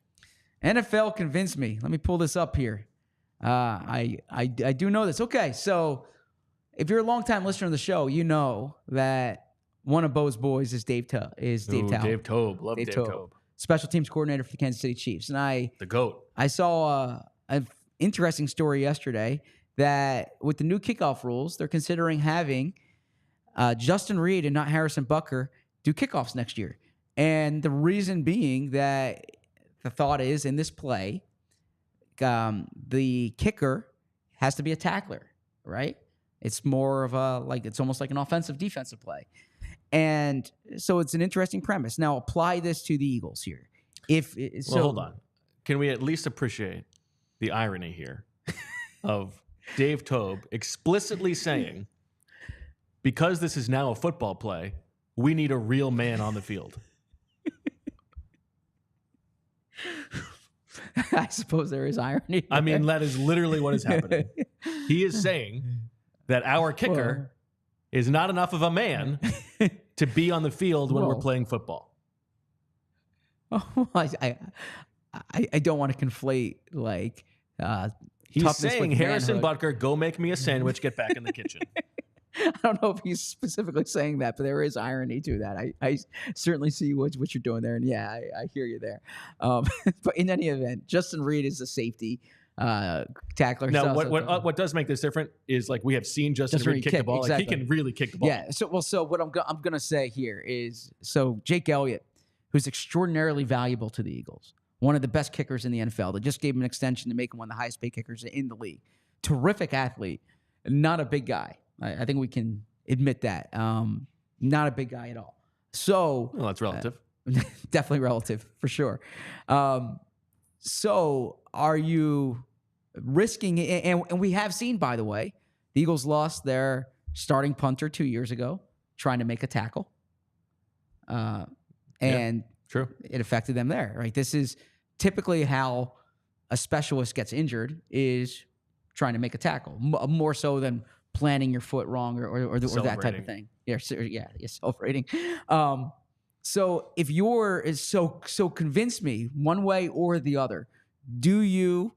NFL convinced me. Let me pull this up here. I do know this. Okay, so if you're a longtime listener of the show, you know that one of Bo's boys is Dave Toub. Dave Toub. Love Dave Toub. Special teams coordinator for the Kansas City Chiefs. And the GOAT. I saw an interesting story yesterday that with the new kickoff rules, they're considering having Justin Reed and not Harrison Butker do kickoffs next year. And the reason being that the thought is in this play, the kicker has to be a tackler, right? It's more of it's almost like an offensive defensive play. And so it's an interesting premise. Now apply this to the Eagles here. Hold on. Can we at least appreciate the irony here of Dave Toub explicitly saying, because this is now a football play, we need a real man on the field? I suppose there is irony. I mean, that is literally what is happening. He is saying that our kicker is not enough of a man to be on the field when we're playing football. Oh, I don't want to conflate like he's saying Harrison Butker, go make me a sandwich, get back in the kitchen. I don't know if he's specifically saying that, but there is irony to that. I certainly see what you're doing there, and yeah, I hear you there. But in any event, Justin Reed is a safety tackler. Now, what does make this different is like we have seen Justin Reed kick the ball. Exactly. Like he can really kick the ball. Yeah. So what I'm gonna say here is Jake Elliott, who's extraordinarily valuable to the Eagles, one of the best kickers in the NFL. They just gave him an extension to make him one of the highest paid kickers in the league. Terrific athlete, not a big guy. I think we can admit that. Not a big guy at all. So that's relative. Definitely relative for sure. So are you risking it? And we have seen, by the way, the Eagles lost their starting punter 2 years ago trying to make a tackle. And true. It affected them there, right? This is typically how a specialist gets injured, is trying to make a tackle, more so than planting your foot wrong or that type of thing. Yeah, celebrating. So if so convince me one way or the other, do you,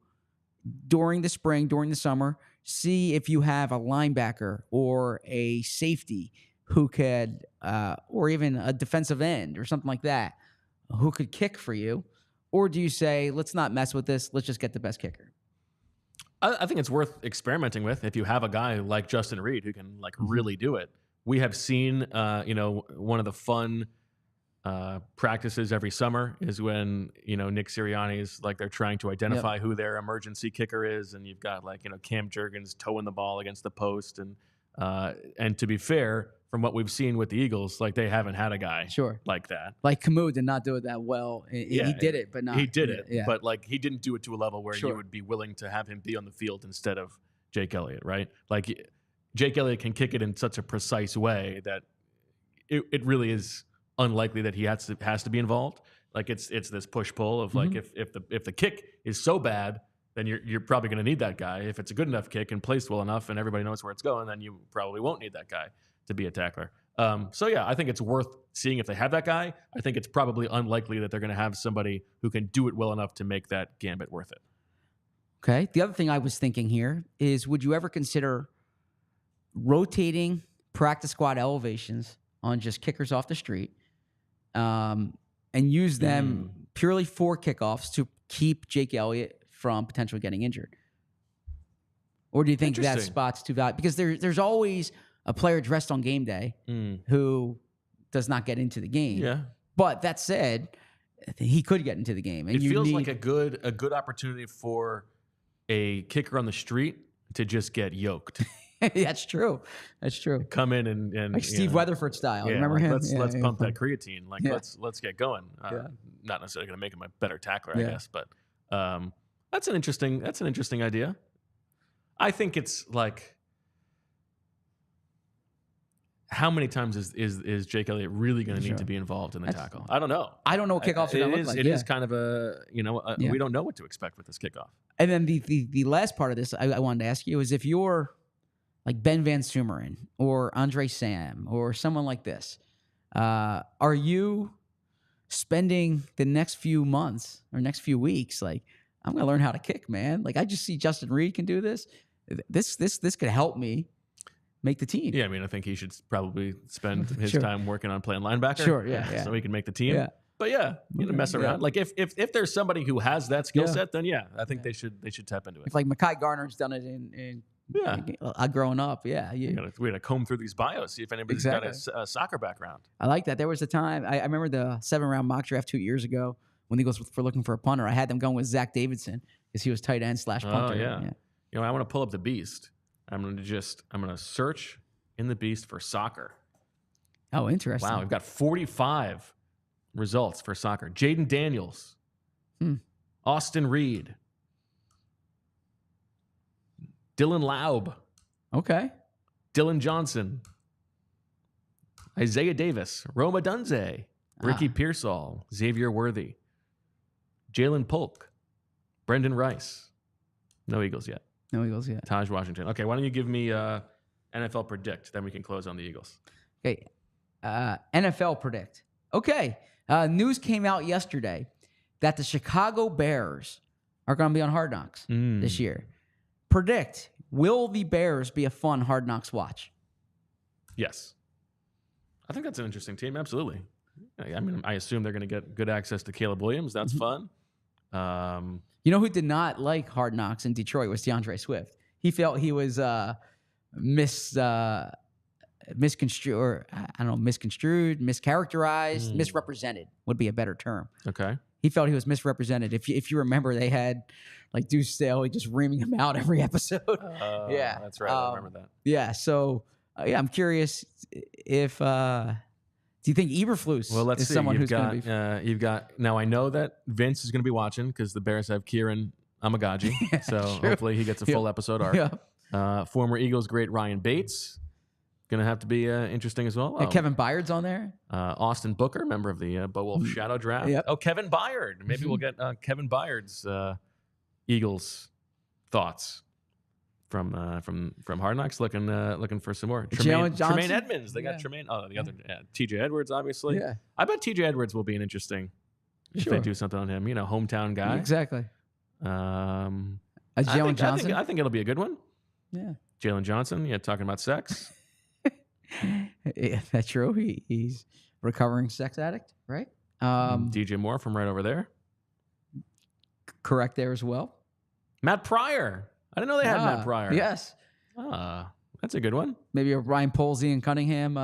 during the spring, during the summer, see if you have a linebacker or a safety who could, or even a defensive end or something like that, who could kick for you? Or do you say, let's not mess with this, let's just get the best kicker? I think it's worth experimenting with if you have a guy like Justin Reed who can like really do it. We have seen, one of the fun practices every summer is when, Nick Sirianni's like they're trying to identify who their emergency kicker is. And you've got like, Cam Jurgens towing the ball against the post. And to be fair, from what we've seen with the Eagles, like they haven't had a guy like that. Like Camus did not do it that well. He did it, but not. He did it, but like he didn't do it to a level where you would be willing to have him be on the field instead of Jake Elliott, right? Like Jake Elliott can kick it in such a precise way that it really is unlikely that he has to be involved. Like it's this push pull of like if the kick is so bad, then you're probably going to need that guy. If it's a good enough kick and placed well enough and everybody knows where it's going, then you probably won't need that guy to be a tackler. I think it's worth seeing if they have that guy. I think it's probably unlikely that they're going to have somebody who can do it well enough to make that gambit worth it. Okay. The other thing I was thinking here is, would you ever consider rotating practice squad elevations on just kickers off the street and use them purely for kickoffs to keep Jake Elliott from potentially getting injured? Or do you think that spot's too valuable? Because there's always a player dressed on game day who does not get into the game. Yeah. But that said, he could get into the game. And it feels like a good opportunity for a kicker on the street to just get yoked. That's true. That's true. Come in and like Steve Weatherford style. Yeah, remember him? Let's pump that creatine. Like let's get going. Not necessarily going to make him a better tackler, I guess, but that's an interesting idea. I think it's like, how many times is Jake Elliott really going to need to be involved in the tackle? I don't know. I don't know what kickoffs are going to look like. It is kind of we don't know what to expect with this kickoff. And then the last part of this I wanted to ask you is, if you're like Ben Van Sumeren or Amon-Ra St or someone like this, are you spending the next few months or next few weeks like, I'm going to learn how to kick, man? Like, I just see Justin Reed can do this. This could help me make the team. Yeah, I mean, I think he should probably spend his time working on playing linebacker. Sure, yeah. So he can make the team. Yeah. But mess around. Like if there's somebody who has that skill set, then I think they should tap into it. If like Mekhi Garner's done it in growing up, we got to comb through these bios, see if anybody's got a soccer background. I like that. There was a time I remember the 7-round mock draft 2 years ago when the Eagles were looking for a punter. I had them going with Zach Davidson because he was tight end / punter. Oh yeah. I want to pull up the Beast. I'm gonna search in the Beast for soccer. Oh, interesting. Wow, we've got 45 results for soccer. Jaden Daniels, Austin Reed, Dylan Laub, okay, Dylan Johnson, Isaiah Davis, Roma Dunze, Ricky Pearsall, Xavier Worthy, Jalen Polk, Brendan Rice. No Eagles yet. No Eagles yet. Taj Washington. Okay, why don't you give me NFL predict. Then we can close on the Eagles. Okay. NFL predict. Okay. News came out yesterday that the Chicago Bears are going to be on Hard Knocks this year. Predict, will the Bears be a fun Hard Knocks watch? Yes. I think that's an interesting team. Absolutely. I mean, I assume they're going to get good access to Caleb Williams. That's fun. You know who did not like Hard Knocks in Detroit was DeAndre Swift. He felt he was misconstrued, or mischaracterized, misrepresented would be a better term. Okay. He felt he was misrepresented. If you remember, they had like Deuce Staley just reaming him out every episode. Yeah, that's right. I remember that. Yeah. So I'm curious if do you think Eberflus is someone who's going to be? You've got now. I know that Vince is going to be watching because the Bears have Kieran Amagagi, so hopefully he gets a full episode arc. Yeah. Former Eagles great Ryan Bates. Going to have to be interesting as well. And Kevin Byard's on there. Austin Booker, member of the Bo Wolf Shadow Draft. Yep. Oh, Kevin Byard. Maybe we'll get Kevin Byard's Eagles thoughts from Hard Knocks. Looking for some more. Tremaine Edmonds. They got Tremaine. Oh, the other T.J. Edwards, obviously. Yeah. I bet T.J. Edwards will be an interesting. If they do something on him, hometown guy. Exactly. Jalen Johnson. I think it'll be a good one. Yeah. Jaylen Johnson. Yeah, talking about sex. Yeah, that's true. He's recovering sex addict, right? DJ Moore from right over there. Correct there as well. Matt Pryor. I didn't know they had Matt Pryor. Yes. That's a good one. Maybe a Ryan Polsey and Cunningham,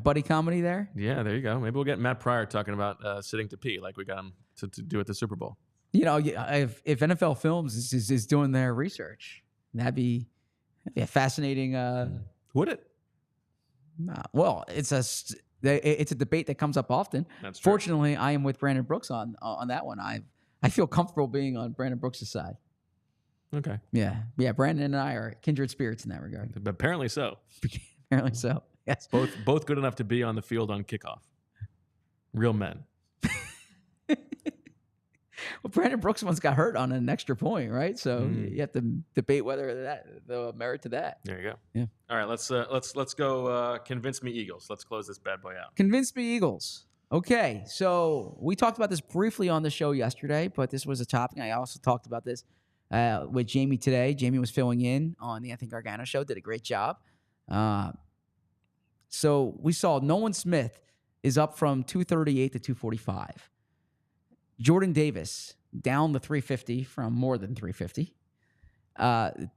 buddy comedy there. Yeah, there you go. Maybe we'll get Matt Pryor talking about sitting to pee like we got him to do at the Super Bowl. If NFL Films is doing their research, that'd be a fascinating. Would it? Well, it's a debate that comes up often. That's true. Fortunately, I am with Brandon Brooks on that one. I feel comfortable being on Brandon Brooks' side. Okay. Yeah. Brandon and I are kindred spirits in that regard. Apparently so. Apparently so. Yes. Both good enough to be on the field on kickoff. Real men. Well, Brandon Brooks once got hurt on an extra point, right? So you have to debate whether the merit to that. There you go. Yeah. All right, let's go. Convince me, Eagles. Let's close this bad boy out. Convince me, Eagles. Okay, so we talked about this briefly on the show yesterday, but this was a topic. I also talked about this with Jamie today. Jamie was filling in on the Anthony Gargano show. Did a great job. So we saw Nolan Smith is up from 238 to 245. Jordan Davis down the 350 from more than 350.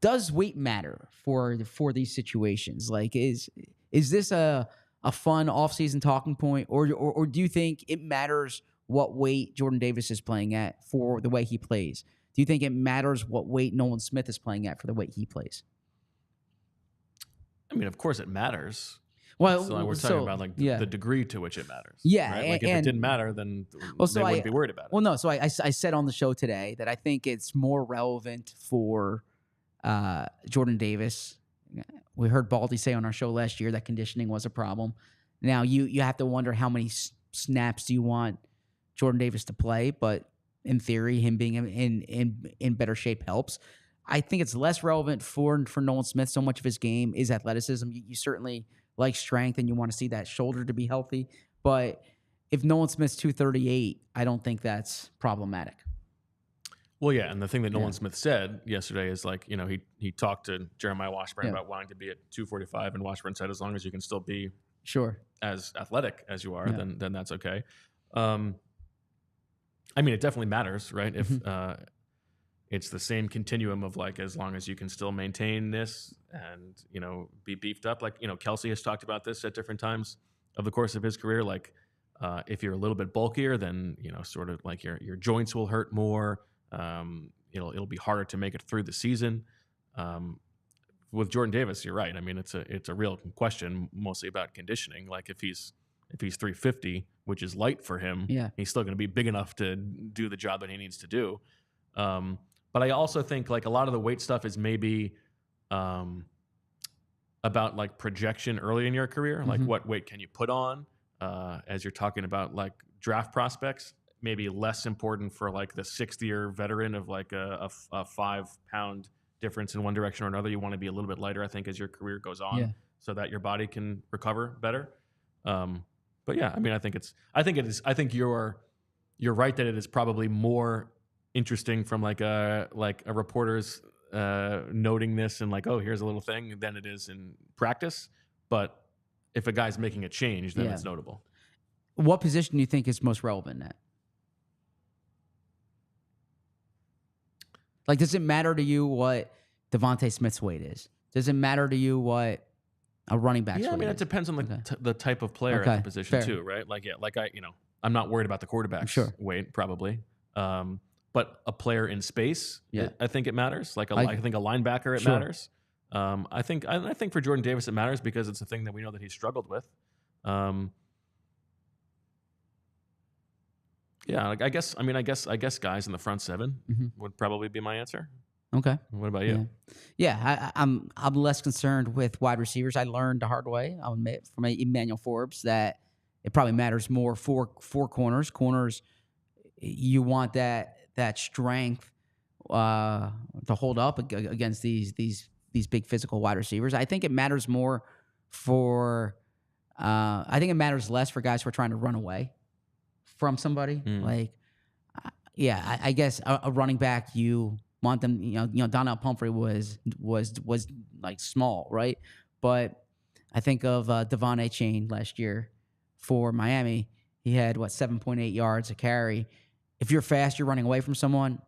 Does weight matter for these situations? Like, is this a fun offseason talking point, or do you think it matters what weight Jordan Davis is playing at for the way he plays? Do you think it matters what weight Nolan Smith is playing at for the way he plays? I mean, of course it matters. Well, so we're talking about the degree to which it matters. Yeah, right? Like if it didn't matter, then they wouldn't be worried about it. Well, no. So I said on the show today that I think it's more relevant for Jordan Davis. We heard Baldy say on our show last year that conditioning was a problem. Now you have to wonder how many snaps do you want Jordan Davis to play, but in theory, him being in better shape helps. I think it's less relevant for Nolan Smith. So much of his game is athleticism. You certainly like strength and you want to see that shoulder to be healthy. But if Nolan Smith's 238, I don't think that's problematic. Well, yeah, and the thing that Nolan Smith said yesterday is he talked to Jeremiah Washburn about wanting to be at 245, and Washburn said as long as you can still be as athletic as you are, then that's okay. I mean, it definitely matters, right? If it's the same continuum of as long as you can still maintain this and, be beefed up. Kelsey has talked about this at different times of the course of his career. If you're a little bit bulkier, then, sort of your joints will hurt more. It'll be harder to make it through the season. With Jordan Davis, you're right. I mean, it's a real question, mostly about conditioning. If he's 350, which is light for him, he's still going to be big enough to do the job that he needs to do. But I also think a lot of the weight stuff is maybe about projection early in your career. What weight can you put on as you're talking about draft prospects? Maybe less important for the 60-year veteran of a 5-pound difference in one direction or another. You want to be a little bit lighter, I think, as your career goes on, so that your body can recover better. But yeah, I mean, I think you're right that it is probably more interesting from like a reporter's noting this and like, oh, here's a little thing, than it is in practice. But if a guy's making a change, then it's notable. What position do you think is most relevant in that? Like, does it matter to you what DeVonta Smith's weight is? Does it matter to you what a running back's weight is? Yeah, I mean, it depends on the type of player at the position too, right? Like, I'm not worried about the quarterback's weight, probably. But a player in space, I think it matters. Like, I think a linebacker, it matters. I think for Jordan Davis, it matters because it's a thing that we know that he struggled with. Yeah, like I guess guys in the front seven would probably be my answer. Okay. What about you? Yeah, I'm less concerned with wide receivers. I learned the hard way, I'll admit, from Emmanuel Forbes, that it probably matters more for corners. Corners, you want that strength to hold up against these big physical wide receivers. I think it matters more for. I think it matters less for guys who are trying to run away from somebody. Like, I guess a running back, you want them. Donnell Pumphrey was like small, right? But I think of DeVonta Smith last year for Miami. He had 7.8 yards a carry. If you're fast, you're running away from someone.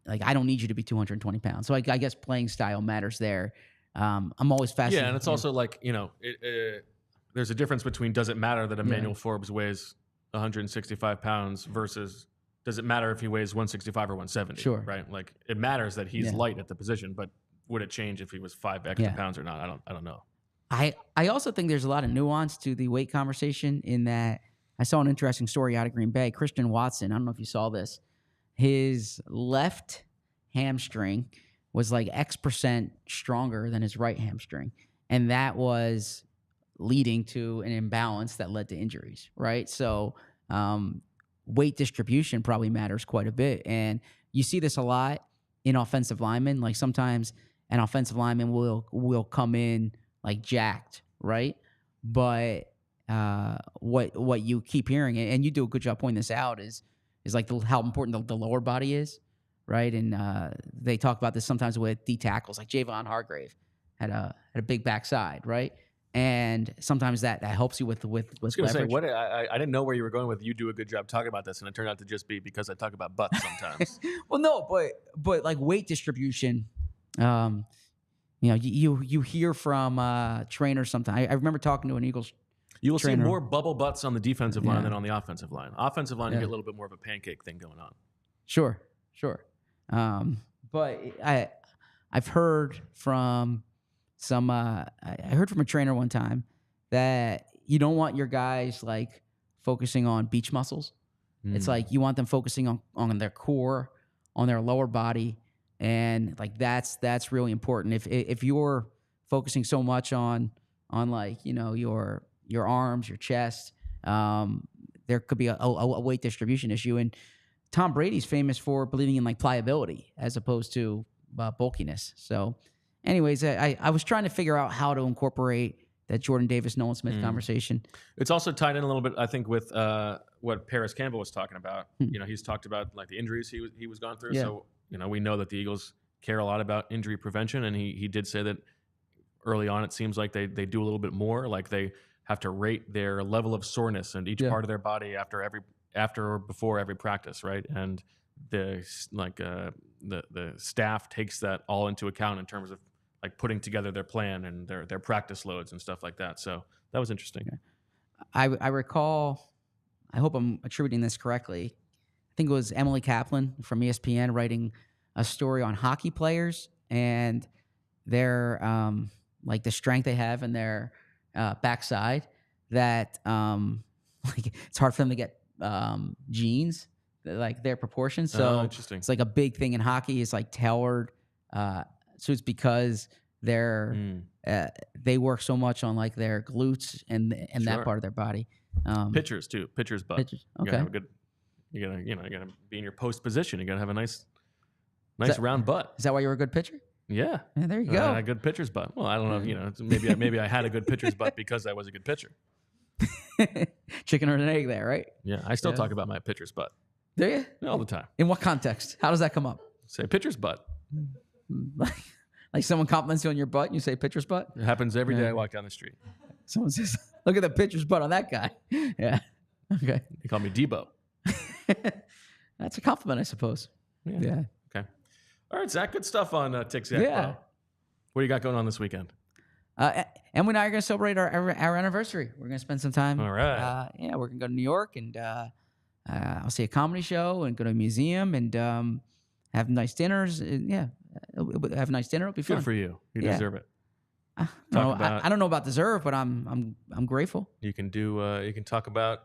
Like, I don't need you to be 220 pounds. So I guess playing style matters there. I'm always fascinated. Yeah, and it's also like, there's a difference between does it matter that Emmanuel Forbes weighs 165 pounds versus does it matter if he weighs 165 or 170? Sure. Right? Like, it matters that he's light at the position, but would it change if he was 5 extra pounds or not? I don't know. I also think there's a lot of nuance to the weight conversation in that I saw an interesting story out of Green Bay. Christian Watson, I don't know if you saw this. His left hamstring was like X% stronger than his right hamstring. And that was leading to an imbalance that led to injuries, right? So weight distribution probably matters quite a bit. And you see this a lot in offensive linemen. Like, sometimes an offensive lineman will come in like jacked, right? But what you keep hearing, and you do a good job pointing this out, is like how important the lower body is, right? And they talk about this sometimes with D tackles, like Javon Hargrave had a big backside, right? And sometimes that helps you with I was going to say, I didn't know where you were going with. You do a good job talking about this, and it turned out to just be because I talk about butts sometimes. Well, no, but like weight distribution, you hear from trainers sometimes. I remember talking to an Eagles. You will see more bubble butts on the defensive line than on the offensive line. Offensive line, you get a little bit more of a pancake thing going on. Sure. But I've heard from some. I heard from a trainer one time that you don't want your guys like focusing on beach muscles. It's like you want them focusing on their core, on their lower body, and like that's really important. If you're focusing so much on like your arms, your chest, there could be a weight distribution issue. And Tom Brady's famous for believing in like pliability as opposed to bulkiness. So anyways, I was trying to figure out how to incorporate that Jordan Davis, Nolan Smith conversation. It's also tied in a little bit, I think, with what Paris Campbell was talking about. He's talked about like the injuries he was going through. Yeah. So, we know that the Eagles care a lot about injury prevention. And he did say that early on, it seems like they do a little bit more. Like, they have to rate their level of soreness in each part of their body after or before every practice, right? And the staff takes that all into account in terms of like putting together their plan and their practice loads and stuff like that. So that was interesting. I recall, I hope I'm attributing this correctly, I think it was Emily Kaplan from ESPN writing a story on hockey players and their like the strength they have in their backside, that like it's hard for them to get jeans, like their proportions. So interesting. It's like a big thing in hockey is like tailored suits because they work so much on like their glutes and that part of their body. Pitchers too. Pitchers butt. Pitchers. Okay. You gotta be in your post position. You gotta have a nice Nice round butt. Is that why you were a good pitcher? Yeah. There you go. A good pitcher's butt. Well, I don't know. You know, maybe I had a good pitcher's butt because I was a good pitcher. Chicken or an egg there, right? Yeah. I still talk about my pitcher's butt. Do you? All the time. In what context? How does that come up? Say pitcher's butt. Like someone compliments you on your butt and you say pitcher's butt? It happens every day I walk down the street. Someone says, look at the pitcher's butt on that guy. Yeah. Okay. They call me Debo. That's a compliment, I suppose. Yeah. Okay. All right, Zach. Good stuff on Tic-Zach-Bo. Yeah. What do you got going on this weekend? And we are going to celebrate our anniversary. We're going to spend some time. All right. We're going to go to New York and I'll see a comedy show and go to a museum and have nice dinners. Have a nice dinner. It'll be fun. Good for you. You deserve it. I don't know about deserve, but I'm grateful. You can do. You can talk about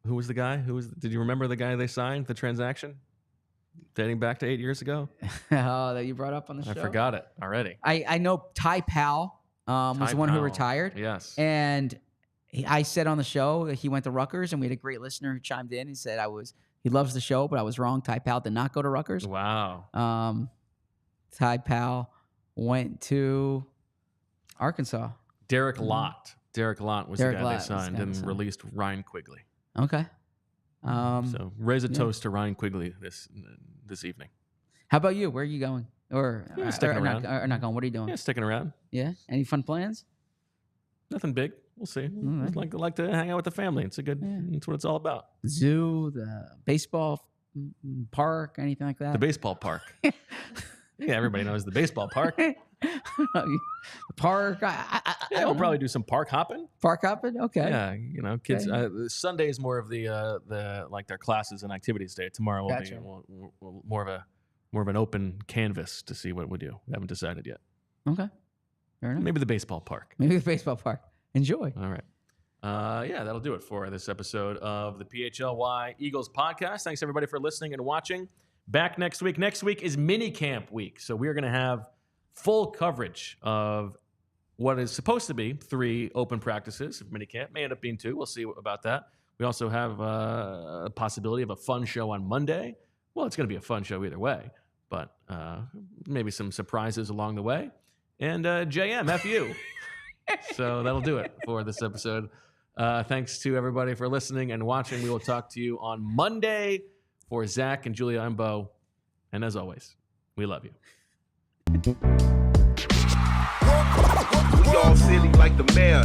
who was the guy? Did you remember the guy they signed the transaction dating back to 8 years ago? That you brought up on the show. I forgot it already. I know Ty Powell was the one who retired. Yes. And I said on the show that he went to Rutgers, and we had a great listener who chimed in. He said he loves the show, but I was wrong. Ty Powell did not go to Rutgers. Wow. Ty Powell went to Arkansas. Derek Lott. Derek Lott was the guy they signed and released Ryan Quigley. Okay. So raise a toast to Ryan Quigley this evening. How about you? Where are you going? Or sticking around. Not going. What are you doing? Yeah, sticking around. Yeah. Any fun plans? Nothing big. We'll see. I'd like to hang out with the family. It's it's what it's all about. Zoo, the baseball park, anything like that? The baseball park. Yeah, everybody knows the baseball park. The park. We'll probably do some park hopping. Park hopping? Okay. Yeah, kids. Sunday is more of the like their classes and activities day. Tomorrow will be more of an open canvas to see what we do. We haven't decided yet. Okay. Fair enough. Maybe the baseball park. Enjoy. All right. That'll do it for this episode of the PHLY Eagles podcast. Thanks everybody for listening and watching. Back next week. Next week is minicamp week, so we're going to have full coverage of what is supposed to be 3 open practices of minicamp. May end up being 2. We'll see about that. We also have a possibility of a fun show on Monday. Well, it's going to be a fun show either way, but maybe some surprises along the way. And JM, F you. So that'll do it for this episode. Thanks to everybody for listening and watching. We will talk to you on Monday. For Zach and Julia, I'm Bo. And as always, we love you. We all silly like the mayor.